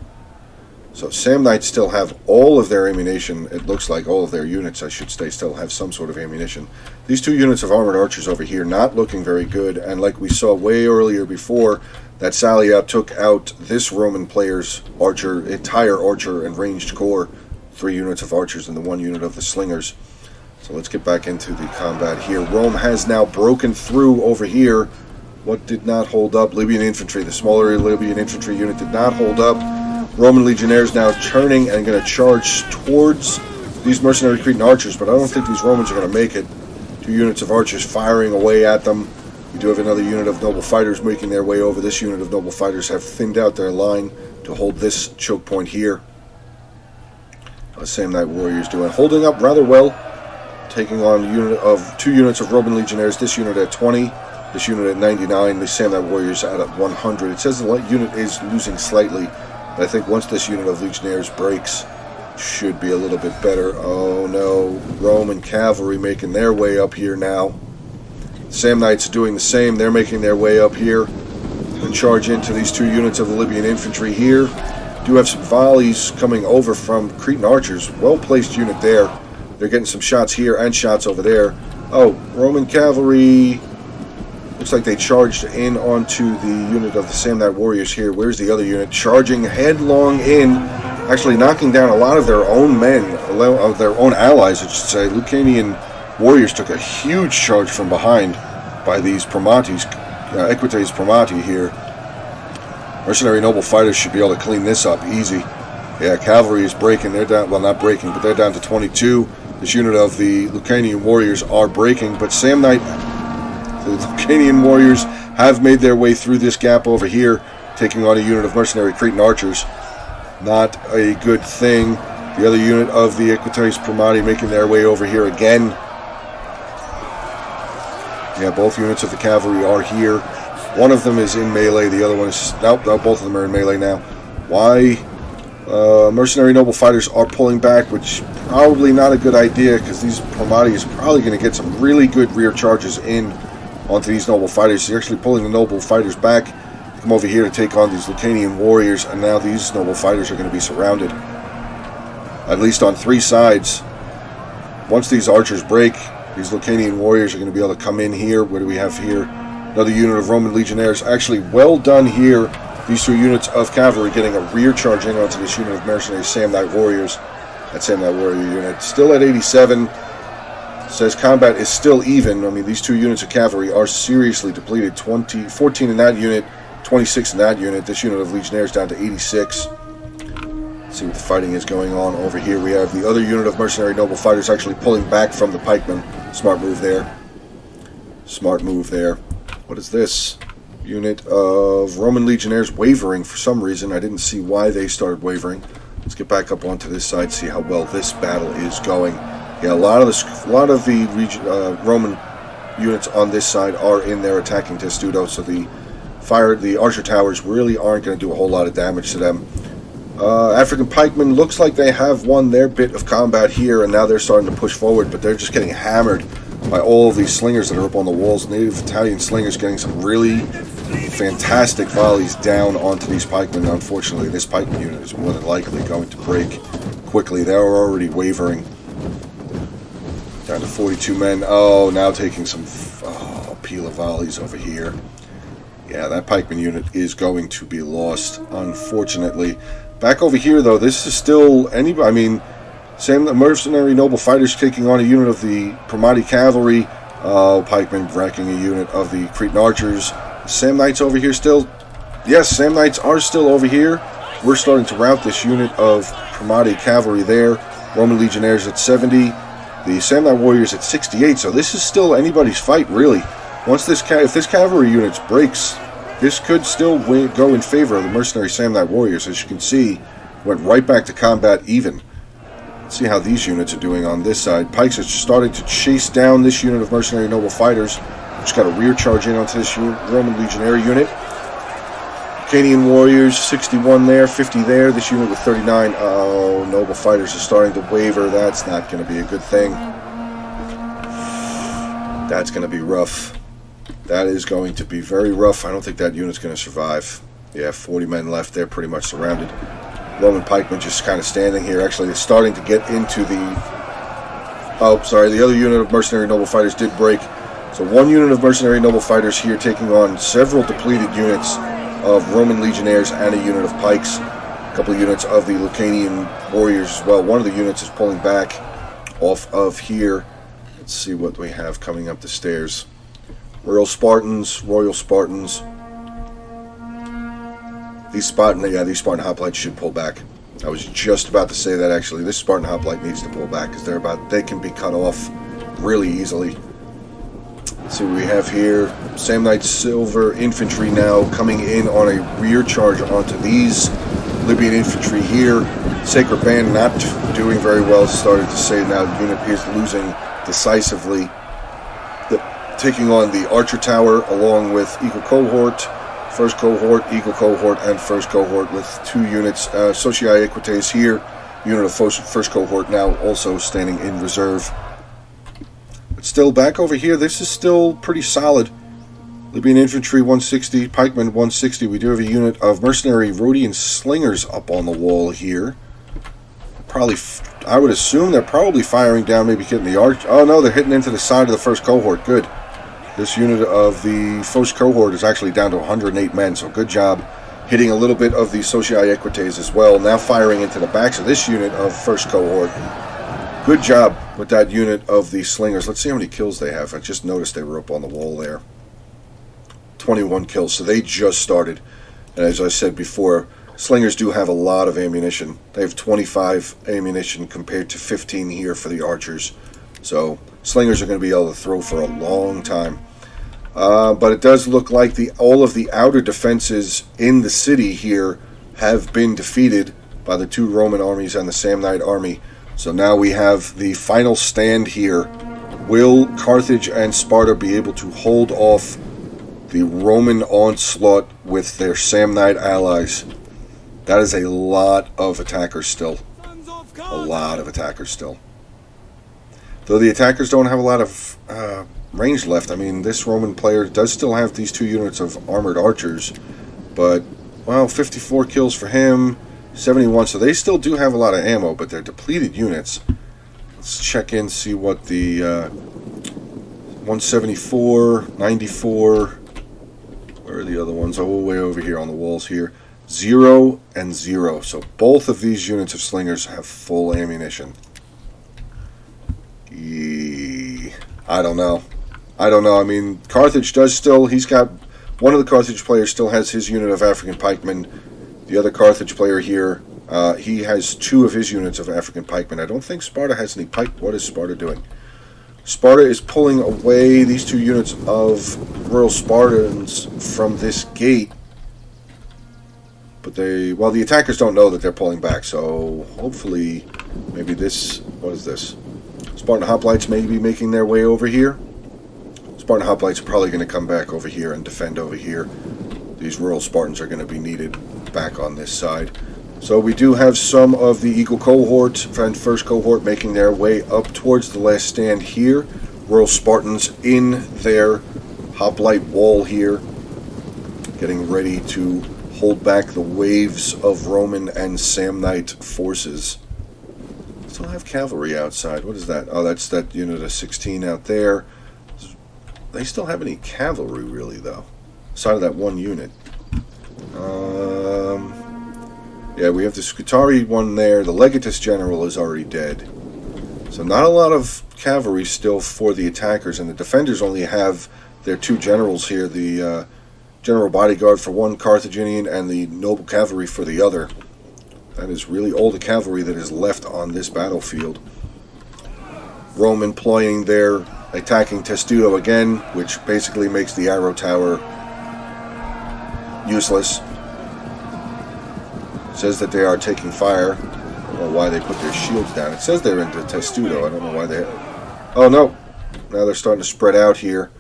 Speaker 1: So Samnites still have all of their ammunition. It looks like all of their units, I should say, still have some sort of ammunition. These two units of armored archers over here not looking very good. And like we saw way earlier before, that sally out took out this Roman player's entire archer and ranged corps. 3 units of archers and the 1 unit of the slingers. So let's get back into the combat here. Rome has now broken through over here. What did not hold up? Libyan infantry. The smaller Libyan infantry unit did not hold up. Roman Legionnaires now turning and going to charge towards these mercenary Cretan archers, but I don't think these Romans are going to make it. 2 units of archers firing away at them. We do have another unit of noble fighters making their way over. This unit of noble fighters have thinned out their line to hold this choke point here. Samnite warriors doing holding up rather well, taking on 2 units of Roman Legionnaires. This unit at 20, this unit at 99. The Samnite warriors at 100. It says the unit is losing slightly. I think once this unit of Legionnaires breaks, should be a little bit better. Oh no, Roman cavalry making their way up here now. Samnites are doing the same. They're making their way up here and charge into these 2 units of the Libyan infantry here. Do have some volleys coming over from Cretan archers. Well-placed unit there. They're getting some shots here and shots over there. Oh, Roman cavalry. Looks like they charged in onto the unit of the Samnite warriors here. Where's the other unit? Charging headlong in, actually knocking down a lot of their own men, of their own allies, I should say. Lucanian warriors took a huge charge from behind by these Primates, Equites Primati here. Mercenary noble fighters should be able to clean this up easy. Yeah, cavalry is breaking. They're down, well, not breaking, but they're down to 22. This unit of the Lucanian warriors are breaking, but the Lucanian warriors have made their way through this gap over here, taking on a unit of mercenary Cretan archers. Not a good thing. The other unit of the Equites Primati making their way over here again. Yeah, both units of the cavalry are here. One of them is in melee, the other one is... Nope, both of them are in melee now. Why? Mercenary noble fighters are pulling back, which probably not a good idea, because these Primati is probably going to get some really good rear charges in onto these noble fighters. They're actually pulling the noble fighters back, come over here to take on these Lucanian warriors, and now these noble fighters are going to be surrounded. At least on 3 sides. Once these archers break, these Lucanian warriors are going to be able to come in here. What do we have here? Another unit of Roman Legionnaires. Actually, well done here. These 2 units of cavalry getting a rear charge in onto this unit of mercenary Samnite warriors. That Samnite warrior unit still at 87. Says combat is still even. I mean, these 2 units of cavalry are seriously depleted. 14 in that unit, 26 in that unit. This unit of Legionnaires down to 86. Let's see what the fighting is going on over here. We have the other unit of mercenary noble fighters actually pulling back from the pikemen. Smart move there. Smart move there. What is this? Unit of Roman legionnaires wavering for some reason. I didn't see why they started wavering. Let's get back up onto this side, see how well this battle is going. Yeah, a lot of the Roman units on this side are in there attacking Testudo, so the archer towers really aren't going to do a whole lot of damage to them. African pikemen looks like they have won their bit of combat here, and now they're starting to push forward, but they're just getting hammered by all of these slingers that are up on the walls. Native Italian slingers getting some really fantastic volleys down onto these pikemen. Unfortunately, this pikeman unit is more than likely going to break quickly. They're already wavering. Down to 42 men. Oh, now taking some peal of volleys over here. Yeah, that pikeman unit is going to be lost, unfortunately. Back over here, though, this is still anybody. I mean, same mercenary noble fighters taking on a unit of the Primati cavalry. Pikemen wrecking a unit of the Cretan archers. Sam Knights over here still. Yes, Sam Knights are still over here. We're starting to rout this unit of Primati cavalry there. Roman legionnaires at 70. The Sam Knight warriors at 68. So this is still anybody's fight, really. Once if this cavalry unit breaks, this could still go in favor of the mercenary Sam Knight warriors. As you can see, went right back to combat even. Let's see how these units are doing on this side. Pikes are starting to chase down this unit of mercenary noble fighters. Just got a rear charge in onto this Roman legionnaire unit. Acadian warriors, 61 there, 50 there. This unit with 39. Oh, noble fighters are starting to waver. That's not going to be a good thing. That's going to be rough. That is going to be very rough. I don't think that unit's going to survive. Yeah, 40 men left. They're pretty much surrounded. Roman pikemen just kind of standing here. Actually, they're starting to get into the... Oh, sorry. The other unit of mercenary noble fighters did break. So one unit of mercenary noble fighters here taking on several depleted units of Roman legionnaires and a unit of pikes. A couple of units of the Lucanian warriors as well. One of the units is pulling back off of here. Let's see what we have coming up the stairs. Royal Spartans. These Spartan hoplites should pull back. I was just about to say that, actually. This Spartan hoplite needs to pull back because they can be cut off really easily. Let's see what we have here. Samnite Silver Infantry now coming in on a rear charge onto these Libyan infantry here. Sacred Band not doing very well, started to say now. The unit is losing decisively. Taking on the Archer Tower along with Eagle Cohort, First Cohort, Eagle Cohort, and First Cohort with 2 units. Socii Equites here, unit of First Cohort now also standing in reserve. But still, back over here, this is still pretty solid. Libyan Infantry 160, Pikemen 160. We do have a unit of mercenary Rhodian Slingers up on the wall here. Probably, I would assume they're probably firing down, maybe hitting the arch. Oh no, they're hitting into the side of the First Cohort. Good. This unit of the First Cohort is actually down to 108 men, so good job hitting a little bit of the Socii Equites as well. Now firing into the backs of this unit of First Cohort. Good job with that unit of the Slingers. Let's see how many kills they have. I just noticed they were up on the wall there. 21 kills, so they just started. And as I said before, Slingers do have a lot of ammunition. They have 25 ammunition compared to 15 here for the archers. So Slingers are going to be able to throw for a long time. But it does look like all of the outer defenses in the city here have been defeated by the 2 Roman armies and the Samnite army. So now we have the final stand here. Will Carthage and Sparta be able to hold off the Roman onslaught with their Samnite allies? That is a lot of attackers still. A lot of attackers still. Though the attackers don't have a lot of range left. I mean, this Roman player does still have these 2 units of armored archers. But, well, 54 kills for him. 71. So they still do have a lot of ammo, but they're depleted units. Let's check in, see what the 174, 94. Where are the other ones? Oh, way over here on the walls here. 0 and 0. So both of these units of Slingers have full ammunition. I don't know. I mean, Carthage does still... He's got... One of the Carthage players still has his unit of African pikemen. The other Carthage player here, he has 2 of his units of African pikemen. I don't think Sparta has any pike. What is Sparta doing? Sparta is pulling away these 2 units of Royal Spartans from this gate. But the attackers don't know that they're pulling back, so hopefully, maybe this, what is this? Spartan Hoplites may be making their way over here. Spartan Hoplites are probably going to come back over here and defend over here. These Royal Spartans are going to be needed back on this side. So we do have some of the Eagle Cohort and First Cohort making their way up towards the last stand here. Royal Spartans in their hoplite wall here, getting ready to hold back the waves of Roman and Samnite forces. Still have cavalry outside. What is that? Oh, that's that unit of 16 out there. They still have any cavalry, really, though, aside of that 1 unit. Yeah, we have the Scutari one there. The Legatus General is already dead. So not a lot of cavalry still for the attackers, and the defenders only have their 2 generals here, the General Bodyguard for one Carthaginian and the Noble Cavalry for the other. That is really all the cavalry that is left on this battlefield. Rome employing their attacking Testudo again, which basically makes the arrow tower useless. Says that they are taking fire. I don't know why they put their shields down. It says they're into Testudo. I don't know why they... Oh, no. Now they're starting to spread out here.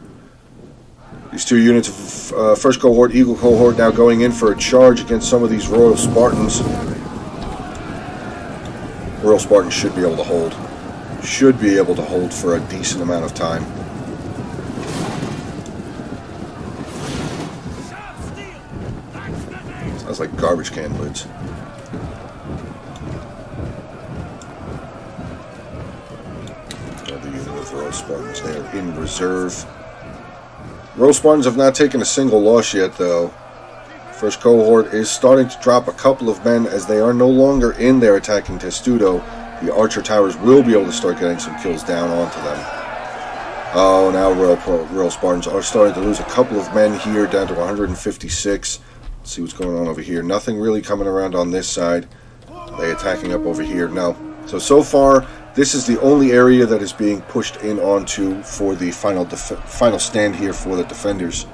Speaker 1: These 2 units of First Cohort, Eagle Cohort, now going in for a charge against some of these Royal Spartans. Royal Spartans should be able to hold. Should be able to hold for a decent amount of time. Sounds like garbage can lids. Another unit of Royal Spartans there in reserve. Royal Spartans have not taken a single loss yet, though. First Cohort is starting to drop a couple of men as they are no longer in there attacking Testudo. The archer towers will be able to start getting some kills down onto them. Oh, now Royal Spartans are starting to lose a couple of men here, down to 156. Let's see what's going on over here. Nothing really coming around on this side. Are they attacking up over here? No. So far, this is the only area that is being pushed in onto for the final stand here for the defenders.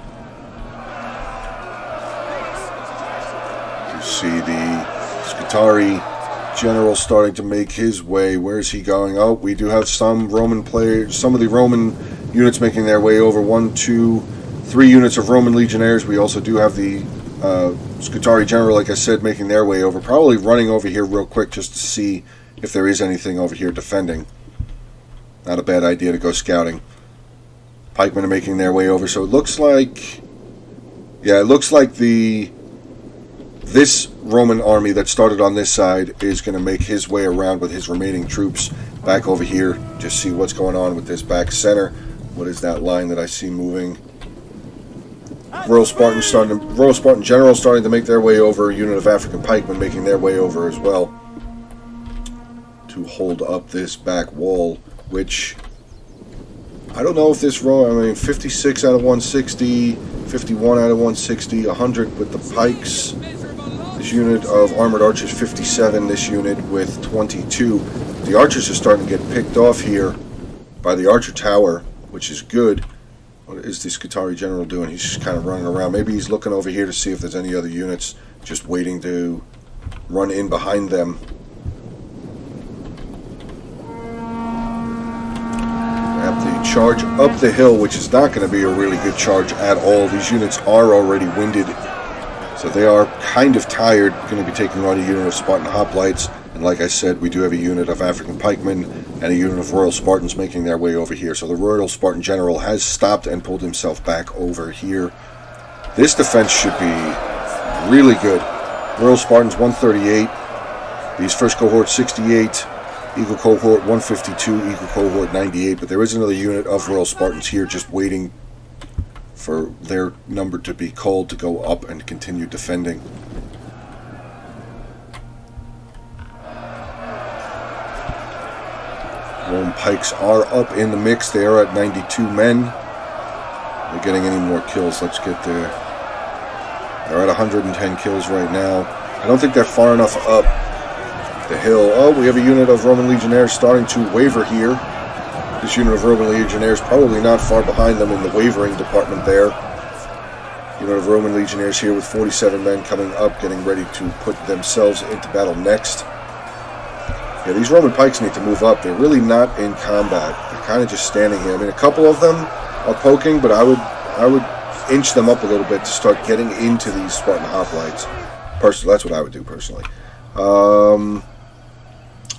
Speaker 1: You see the Scutari General starting to make his way. Where is he going? Oh, we do have some Roman players, some of the Roman units making their way over. 1, 2, 3 units of Roman legionnaires. We also do have the Scutari General, like I said, making their way over. Probably running over here real quick just to see if there is anything over here defending. Not a bad idea to go scouting. Pikemen are making their way over. So it looks like... Yeah, it looks like this Roman army that started on this side is going to make his way around with his remaining troops back over here. Just see what's going on with this back center. What is that line that I see moving? Royal Spartan General starting to make their way over. A unit of African pikemen making their way over as well to hold up this back wall, which I don't know if this row, I mean 56 out of 160, 51 out of 160, 100 with the pikes. This unit of armored archers 57, this unit with 22. The archers are starting to get picked off here by the archer tower, which is good. What is the Scutari General doing? He's just kind of running around. Maybe he's looking over here to see if there's any other units just waiting to run in behind them. Have the charge up the hill, which is not going to be a really good charge at all. These units are already winded, so they are kind of tired. Going to be taking on a unit of Spartan Hoplites, and like I said, we do have a unit of African pikemen and a unit of Royal Spartans making their way over here. So the Royal Spartan General has stopped and pulled himself back over here. This defense should be really good. Royal Spartans 138, these First Cohort 68, Eagle Cohort 152, Eagle Cohort 98, but there is another unit of Royal Spartans here just waiting for their number to be called to go up and continue defending. Rome pikes are up in the mix. They are at 92 men. They're getting any more kills. Let's get there. They're at 110 kills right now. I don't think they're far enough up the hill. Oh, we have a unit of Roman legionnaires starting to waver here. This unit of Roman Legionnaires probably not far behind them in the wavering department there. Unit of Roman Legionnaires here with 47 men coming up, getting ready to put themselves into battle next. Yeah, these Roman pikes need to move up. They're really not in combat. They're kind of just standing here. I mean, a couple of them are poking, but I would inch them up a little bit to start getting into these Spartan hoplites. Personally, that's what I would do personally.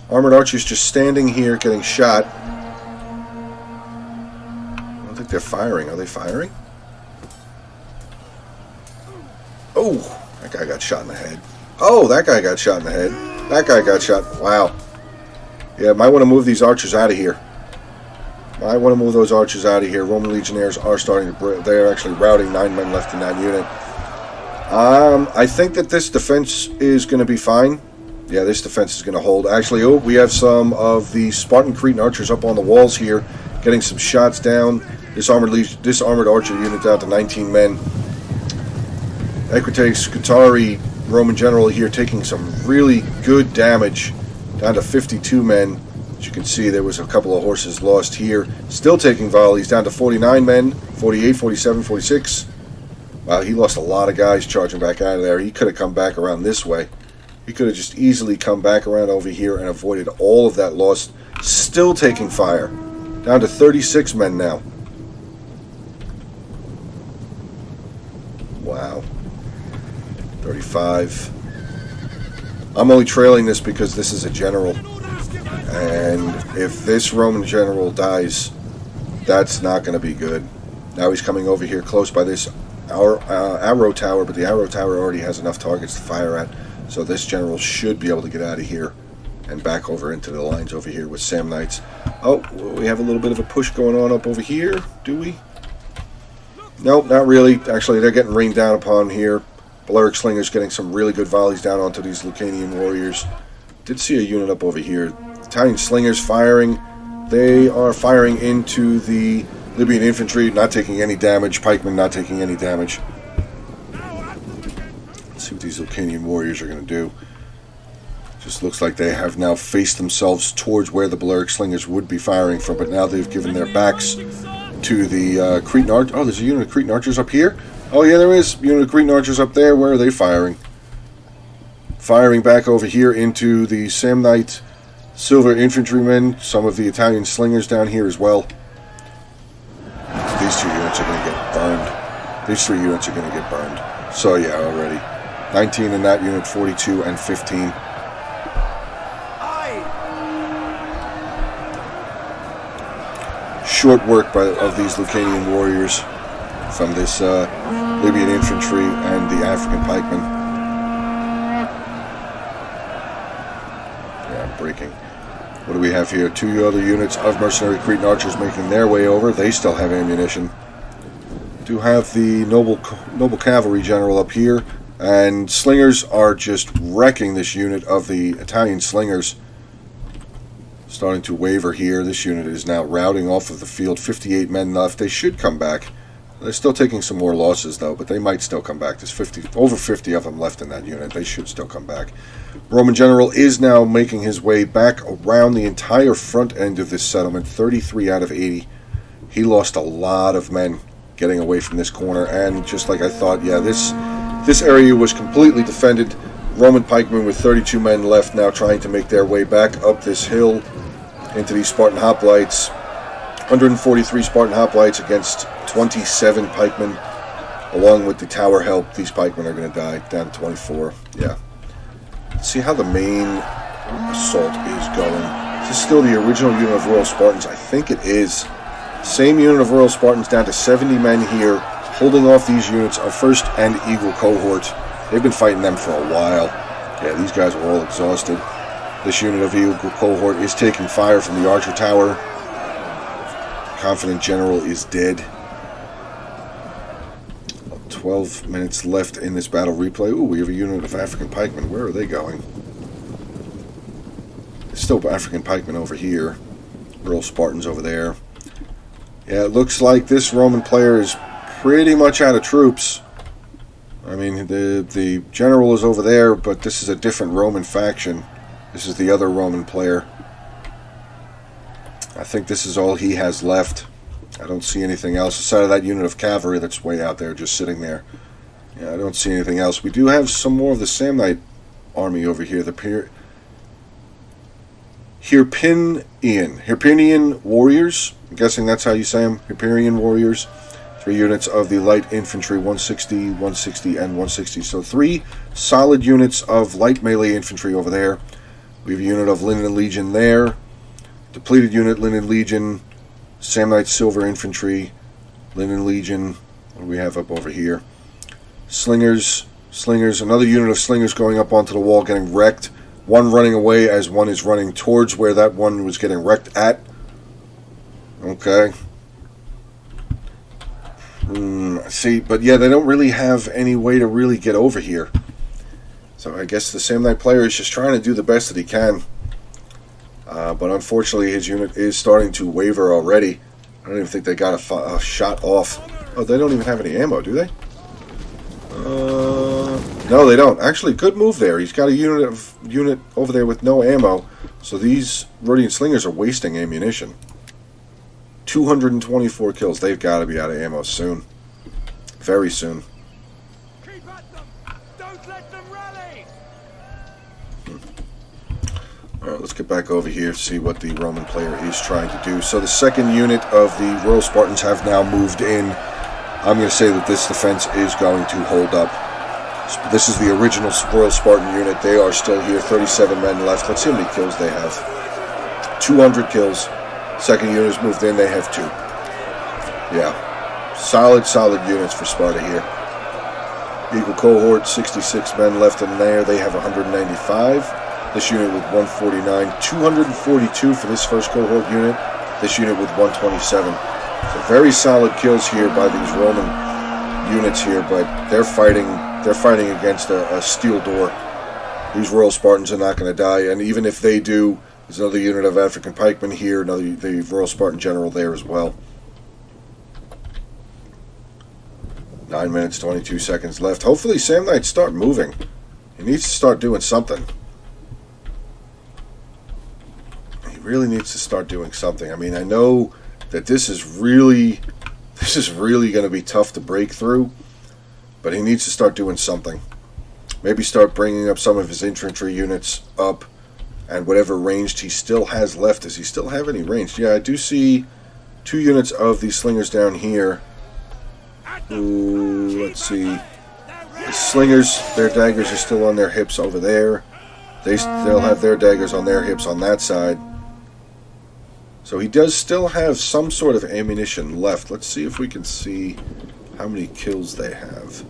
Speaker 1: Armored archers just standing here getting shot. I don't think they're firing. Are they firing? Oh, that guy got shot in the head. Oh, that guy got shot in the head. That guy got shot. Wow. Yeah, might want to move these archers out of here. I want to move those archers out of here. Roman Legionnaires are starting to... They're actually routing 9 men left in that unit. I think that this defense is going to be fine. Yeah, this defense is going to hold. Actually, oh, we have some of the Spartan Cretan archers up on the walls here, getting some shots down. This armored archer unit down to 19 men. Equites Scutari, Roman general here, taking some really good damage, down to 52 men. As you can see, there was a couple of horses lost here. Still taking volleys, down to 49 men, 48, 47, 46. Wow, he lost a lot of guys charging back out of there. He could have come back around this way. He could have just easily come back around over here and avoided all of that loss. Still taking fire. Down to 36 men now. Wow. 35. I'm only trailing this because this is a general. And if this Roman general dies, that's not going to be good. Now he's coming over here close by this arrow tower, but the arrow tower already has enough targets to fire at. So this general should be able to get out of here and back over into the lines over here with Samnites. Oh, we have a little bit of a push going on up over here, do we? Nope, not really. Actually, they're getting rained down upon here. Balearic Slingers getting some really good volleys down onto these Lucanian warriors. Did see a unit up over here. Italian Slingers firing. They are firing into the Libyan infantry, not taking any damage. Pikemen not taking any damage. Let's see what these Lucanian warriors are going to do. Just looks like they have now faced themselves towards where the Balearic Slingers would be firing from, but now they've given their backs to the Cretan archers. Oh, there's a unit of Cretan archers up here? Oh, yeah, there is. Unit of Cretan archers up there. Where are they firing? Firing back over here into the Samnite Silver infantrymen. Some of the Italian slingers down here as well. These 2 units are going to get burned. These 3 units are going to get burned. So, yeah, already. 19 in that unit, 42 and 15. Short work of these Lucanian warriors from this Libyan infantry and the African pikemen. Yeah, I'm breaking. What do we have here? 2 other units of mercenary Cretan archers making their way over. They still have ammunition. Do have the noble cavalry general up here, and slingers are just wrecking this unit of the Italian slingers. Starting to waver here. This unit is now routing off of the field. 58 men left. They should come back. They're still taking some more losses, though, but they might still come back. There's over 50 of them left in that unit. They should still come back. Roman general is now making his way back around the entire front end of this settlement. 33 out of 80. He lost a lot of men getting away from this corner, and just like I thought, yeah, this area was completely defended. Roman pikemen with 32 men left now trying to make their way back up this hill into these Spartan hoplites. 143 Spartan hoplites against 27 pikemen. Along with the tower help, these pikemen are going to die. Down to 24. Yeah. Let's see how the main assault is going. Is this still the original unit of Royal Spartans? I think it is. Same unit of Royal Spartans down to 70 men here, holding off these units of 1st and Eagle cohort. They've been fighting them for a while. Yeah, these guys are all exhausted. This unit of Eagle cohort is taking fire from the Archer Tower. Confident General is dead. 12 minutes left in this battle replay. Ooh, we have a unit of African pikemen. Where are they going? There's still African pikemen over here. Royal Spartans over there. Yeah, it looks like this Roman player is pretty much out of troops. I mean, the general is over there, but this is a different Roman faction. This is the other Roman player. I think this is all he has left. I don't see anything else aside of that unit of cavalry that's way out there just sitting there. Yeah, I don't see anything else. We do have some more of the Samnite army over here. The Hirpinian warriors. I'm guessing that's how you say them. Hirpinian warriors. 3 units of the light infantry, 160, 160, and 160. So 3 solid units of light melee infantry over there. We have a unit of Linden Legion there. Depleted unit, Linden Legion. Samnite Silver Infantry, Linden Legion. What do we have up over here? Slingers. Another unit of slingers going up onto the wall, getting wrecked. One running away as one is running towards where that one was getting wrecked at. Okay. See, but yeah, they don't really have any way to really get over here. So I guess the Samnite player is just trying to do the best that he can. But unfortunately, his unit is starting to waver already. I don't even think they got a shot off. Oh, they don't even have any ammo, do they? No, they don't. Actually, good move there. He's got a unit over there with no ammo. So these Rhodian slingers are wasting ammunition. 224 kills. They've got to be out of ammo soon. Very soon.
Speaker 2: Keep at them. Don't let them rally.
Speaker 1: Alright, let's get back over here to see what the Roman player is trying to do. So the second unit of the Royal Spartans have now moved in. I'm going to say that this defense is going to hold up. This is the original Royal Spartan unit. They are still here. 37 men left. Let's see how many kills they have. 200 kills. Second unit has moved in. They have 2. Yeah. Solid units for Sparta here. Eagle cohort, 66 men left in there. They have 195. This unit with 149, 242 for this first cohort unit. This unit with 127. So very solid kills here by these Roman units here, but they're fighting against a steel door. These Royal Spartans are not going to die, and even if they do, there's another unit of African pikemen here, the Royal Spartan general there as well. 9 minutes, 22 seconds left. Hopefully Samnites start moving. He needs to start doing something. Really needs to start doing something. I mean, I know that this is really going to be tough to break through, but he needs to start doing something. Maybe start bringing up some of his infantry units up, and whatever ranged he still has left. Does he still have any ranged? Yeah, I do see 2 units of these slingers down here. Ooh, let's see. The slingers, their daggers are still on their hips over there. They'll have their daggers on their hips on that side. So he does still have some sort of ammunition left. Let's see if we can see how many kills they have.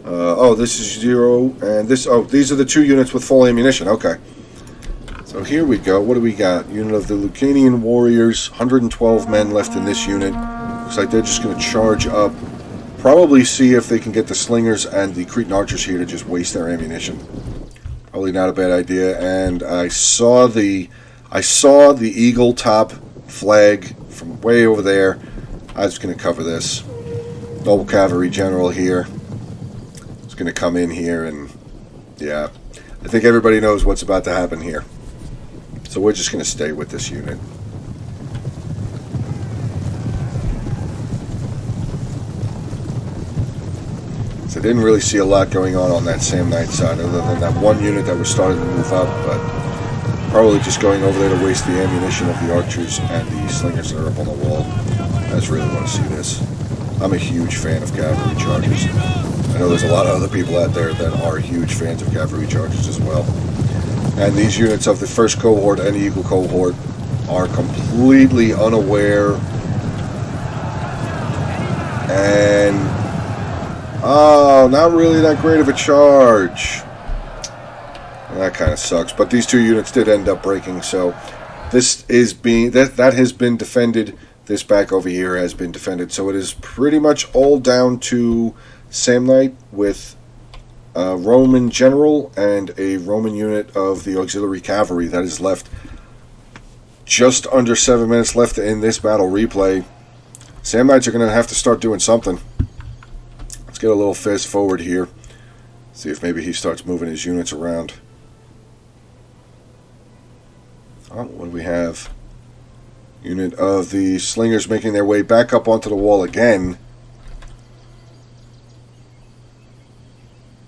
Speaker 1: Oh, this is 0, and this... Oh, these are the 2 units with full ammunition. Okay. So here we go. What do we got? Unit of the Lucanian Warriors. 112 men left in this unit. Looks like they're just going to charge up. Probably see if they can get the Slingers and the Cretan Archers here to just waste their ammunition. Probably not a bad idea. And I saw the Eagle top flag from way over there. I was going to cover this. Noble Cavalry General here is going to come in here, and yeah, I think everybody knows what's about to happen here. So we're just going to stay with this unit. So I didn't really see a lot going on that Samnite side, other than that one unit that was starting to move up, but probably just going over there to waste the ammunition of the archers and the slingers that are up on the wall. I just really want to see this. I'm a huge fan of cavalry charges. I know there's a lot of other people out there that are huge fans of cavalry charges as well. And these units of the first cohort and the Eagle cohort are completely unaware. And, oh, not really that great of a charge. That kind of sucks. But these 2 units did end up breaking, so this is being that has been defended. This back over here has been defended. So it is pretty much all down to Samnite with a Roman general and a Roman unit of the auxiliary cavalry that is left. Just under 7 minutes left in this battle replay. Samnites are going to have to start doing something. Let's get a little fast forward here. See if maybe he starts moving his units around. Oh, what do we have? Unit of the slingers making their way back up onto the wall again.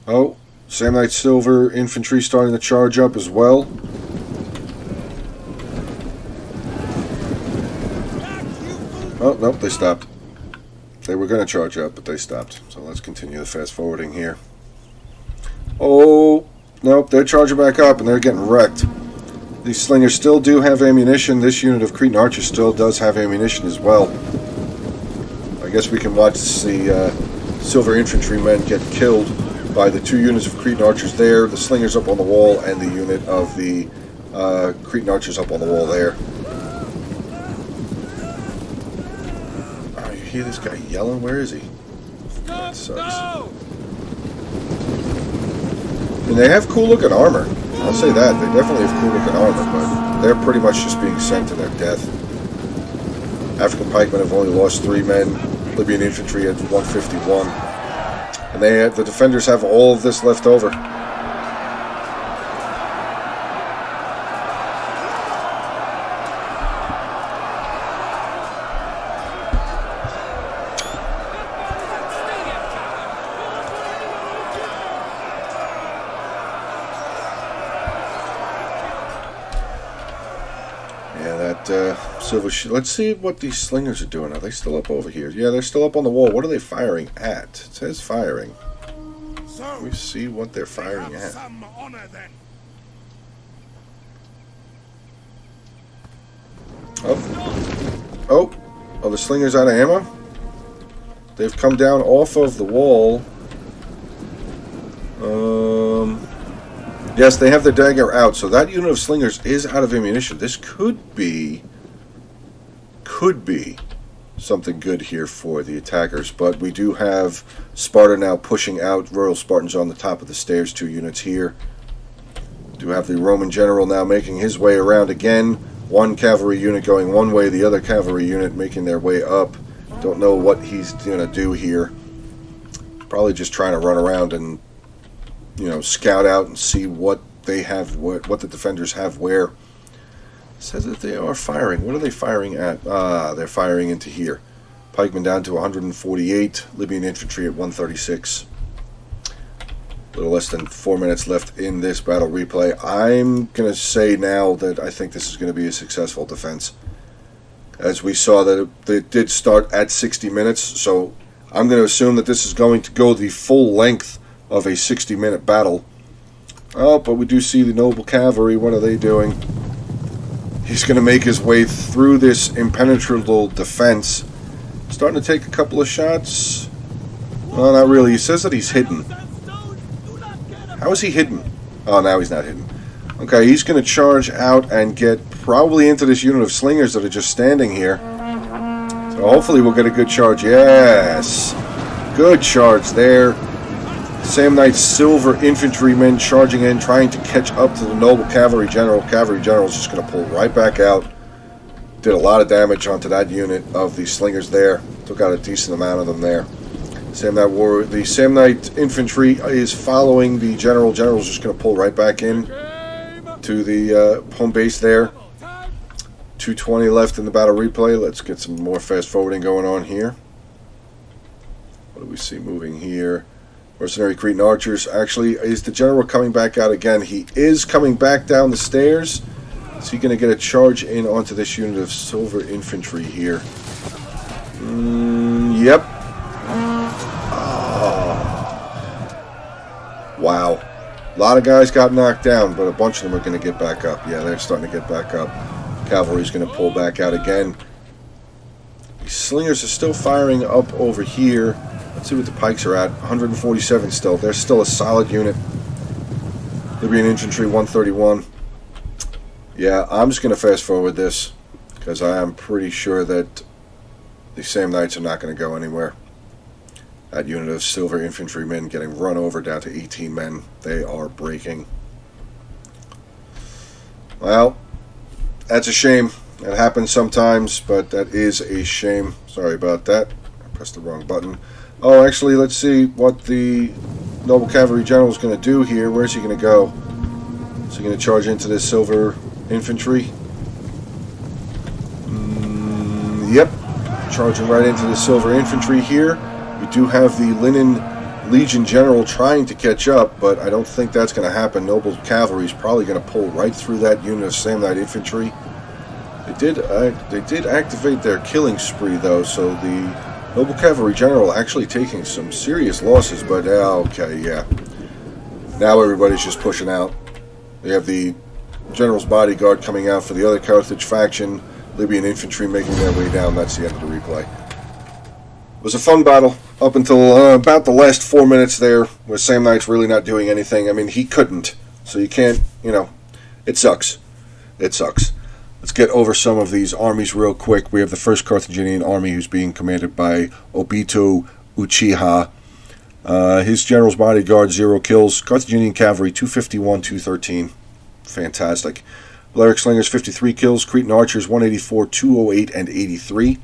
Speaker 1: Oh, Samnite Silver infantry starting to charge up as well. Oh, nope, they stopped. They were going to charge up, but they stopped. So let's continue the fast forwarding here. Oh, nope, they're charging back up and they're getting wrecked. These slingers still do have ammunition. This unit of Cretan archers still does have ammunition as well. I guess we can watch the silver infantrymen get killed by the 2 units of Cretan archers there, the slingers up on the wall, and the unit of the Cretan archers up on the wall there. Oh, you hear this guy yelling? Where is he? That sucks. And they have cool looking armor. I'll say that. They definitely have cool looking armor, but they're pretty much just being sent to their death. African pikemen have only lost 3 men. Libyan infantry at 151. And the defenders have all of this left over. Let's see what these slingers are doing. Are they still up over here? Yeah, they're still up on the wall. What are they firing at? It says firing. Let me see what they're firing at.
Speaker 2: Some honor, then.
Speaker 1: Oh, the slingers out of ammo? They've come down off of the wall. Yes, they have their dagger out, so that unit of slingers is out of ammunition. This could be something good here for the attackers, but we do have Sparta now pushing out Royal Spartans on the top of the stairs, 2 units here. Do have the Roman general now making his way around again. 1 cavalry unit going one way, the other cavalry unit making their way up. Don't know what he's going to do here. Probably just trying to run around and, scout out and see what they have, what the defenders have where. It says that they are firing. What are they firing at? They're firing into here. Pikemen down to 148. Libyan infantry at 136. A little less than 4 minutes left in this battle replay. I'm going to say now that I think this is going to be a successful defense. As we saw that it did start at 60 minutes, so I'm going to assume that this is going to go the full length of a 60-minute battle. Oh, but we do see the noble cavalry. What are they doing? He's going to make his way through this impenetrable defense. Starting to take a couple of shots. Well, not really. He says that he's hidden. How is he hidden? Oh, now he's not hidden. Okay, he's going to charge out and get probably into this unit of slingers that are just standing here. So hopefully we'll get a good charge. Yes! Good charge there. Samnite Silver infantrymen charging in, trying to catch up to the noble cavalry general. Cavalry general is just going to pull right back out. Did a lot of damage onto that unit of the slingers there. Took out a decent amount of them there. The Samnite infantry is following the general. General's just going to pull right back in to the home base there. 2:20 left in the battle replay. Let's get some more fast forwarding going on here. What do we see moving here? Mercenary Cretan archers. Actually, is the general coming back out again? He is coming back down the stairs. Is he going to get a charge in onto this unit of silver infantry here? Yep. Wow. A lot of guys got knocked down, but a bunch of them are going to get back up. Yeah, they're starting to get back up. Cavalry's going to pull back out again. These slingers are still firing up over here. Let's see what the pikes are at. 147 still. They're still a solid unit. Libyan infantry 131. Yeah, I'm just going to fast forward this because I am pretty sure that the Samnites are not going to go anywhere. That unit of silver infantrymen getting run over down to 18 men. They are breaking. Well, that's a shame. It happens sometimes, but that is a shame. Sorry about that. I pressed the wrong button. Oh, actually, let's see what the noble cavalry general is going to do here. Where's he going to go? Is he going to charge into this silver infantry? Yep, charging right into the silver infantry here. We do have the linen Legion General trying to catch up, but I don't think that's going to happen. Noble Cavalry is probably going to pull right through that unit of Samnite infantry. They did activate their killing spree though, so the Noble Cavalry General actually taking some serious losses. But okay, yeah. Now everybody's just pushing out. They have the General's Bodyguard coming out for the other Carthage faction. Libyan infantry making their way down. That's the end of the replay. It was a fun battle up until about the last 4 minutes there, where Samnite's really not doing anything. I mean, he couldn't, so you can't, it sucks. It sucks. Let's get over some of these armies real quick. We have the first Carthaginian army, who's being commanded by Obito Uchiha. His General's Bodyguard, 0 kills. Carthaginian Cavalry, 251, 213. Fantastic. Balearic Slingers, 53 kills. Cretan Archers, 184, 208, and 83.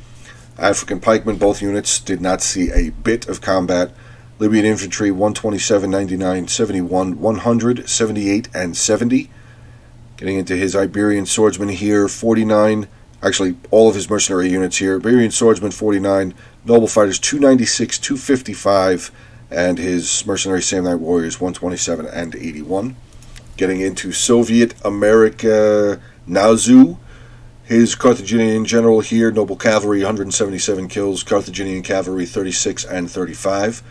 Speaker 1: African Pikemen, both units, did not see a bit of combat. Libyan Infantry, 127, 99, 71, 100, 78, and 70. Getting into his Iberian Swordsman here, 49. Actually, all of his mercenary units here. Iberian Swordsman, 49. Noble Fighters, 296, 255. And his mercenary Samnite Warriors, 127 and 81. Getting into Soviet America Nazu. His Carthaginian General here, Noble Cavalry, 177 kills. Carthaginian Cavalry, 36 and 35.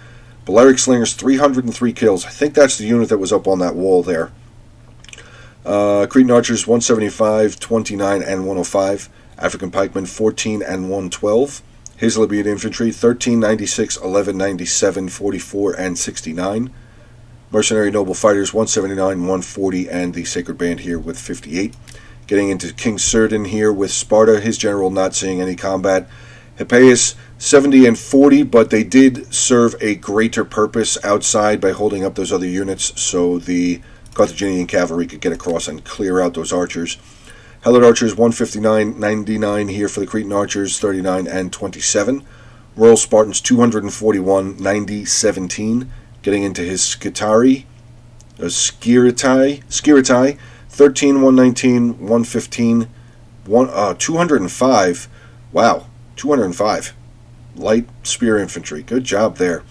Speaker 1: Balearic Slingers, 303 kills. I think that's the unit that was up on that wall there. Cretan Archers, 175, 29, and 105. African Pikemen, 14 and 112. His Libyan Infantry, 13, 96, 11, 97, 44, and 69. Mercenary Noble Fighters, 179, 140, and the Sacred Band here with 58. Getting into King Surdin here with Sparta, his general not seeing any combat. Hippeus, 70 and 40, but they did serve a greater purpose outside by holding up those other units, so the Carthaginian Cavalry could get across and clear out those archers. Helot Archers, 159, 99 here for the Cretan Archers, 39 and 27. Royal Spartans, 241, 90, 17. Getting into his Skiritai, 13, 119, 115, 205. Wow, 205. Light Spear Infantry. Good job there.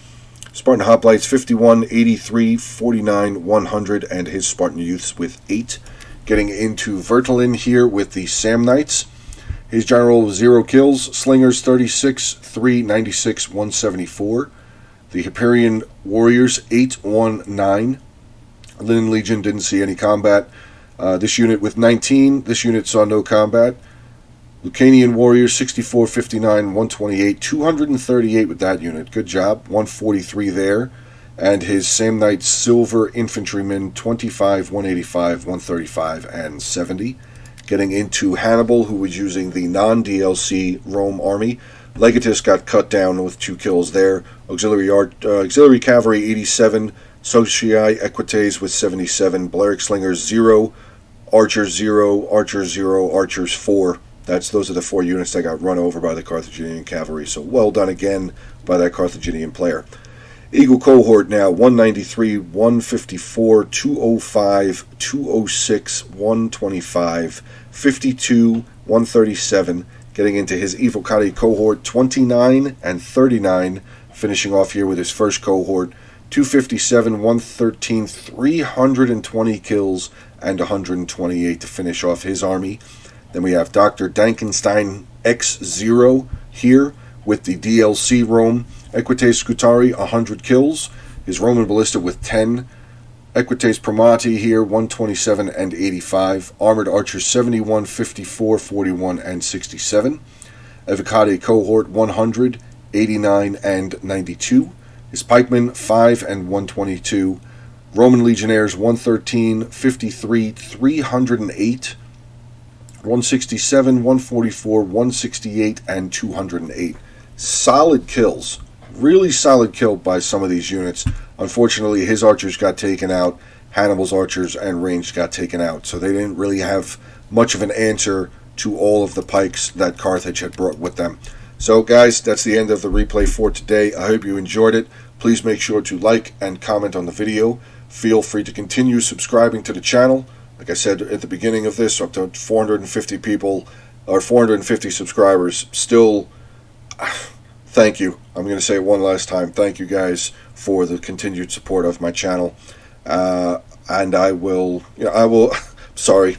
Speaker 1: Spartan Hoplites, 51, 83, 49, 100, and his Spartan Youths with 8. Getting into Vertolin here with the Samnites. His general, 0 kills. Slingers, 36, 3, 96, 174. The Hipparian Warriors, 8, 1, 9. Linen Legion didn't see any combat. This unit with 19. This unit saw no combat. Lucanian Warriors, 64, 59, 128. 238 with that unit. Good job. 143 there. And his Samnite Silver Infantrymen, 25, 185, 135, and 70. Getting into Hannibal, who was using the non-DLC Rome army. Legatus got cut down with 2 kills there. Auxiliary Cavalry, 87. Socii Equites with 77. Balearic Slingers, 0. Archers, 0. Archers, 0. Archers, 4. Those are the 4 units that got run over by the Carthaginian Cavalry. So well done again by that Carthaginian player. Eagle Cohort now, 193, 154, 205, 206, 125, 52, 137. Getting into his Evocati Cohort, 29 and 39. Finishing off here with his first cohort, 257, 113, 320 kills, and 128 to finish off his army. Then we have Dr. Dankenstein X0 here with the DLC Rome. Equites Scutari, 100 kills. His Roman Ballista with 10. Equites Primati here, 127 and 85. Armored Archers, 71, 54, 41, and 67. Evocati Cohort, 100, 89, and 92. His Pikemen, 5 and 122. Roman Legionnaires, 113, 53, 308. 167, 144, 168, and 208. Solid kills. Really solid kill by some of these units. Unfortunately, his archers got taken out. Hannibal's archers and ranged got taken out. So they didn't really have much of an answer to all of the pikes that Carthage had brought with them. So guys, that's the end of the replay for today. I hope you enjoyed it. Please make sure to like and comment on the video. Feel free to continue subscribing to the channel. Like I said at the beginning of this, up to 450 people our 450 subscribers. Still, thank you. I'm going to say it one last time. Thank you guys for the continued support of my channel. And I will, sorry.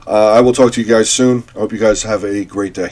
Speaker 1: I will talk to you guys soon. I hope you guys have a great day.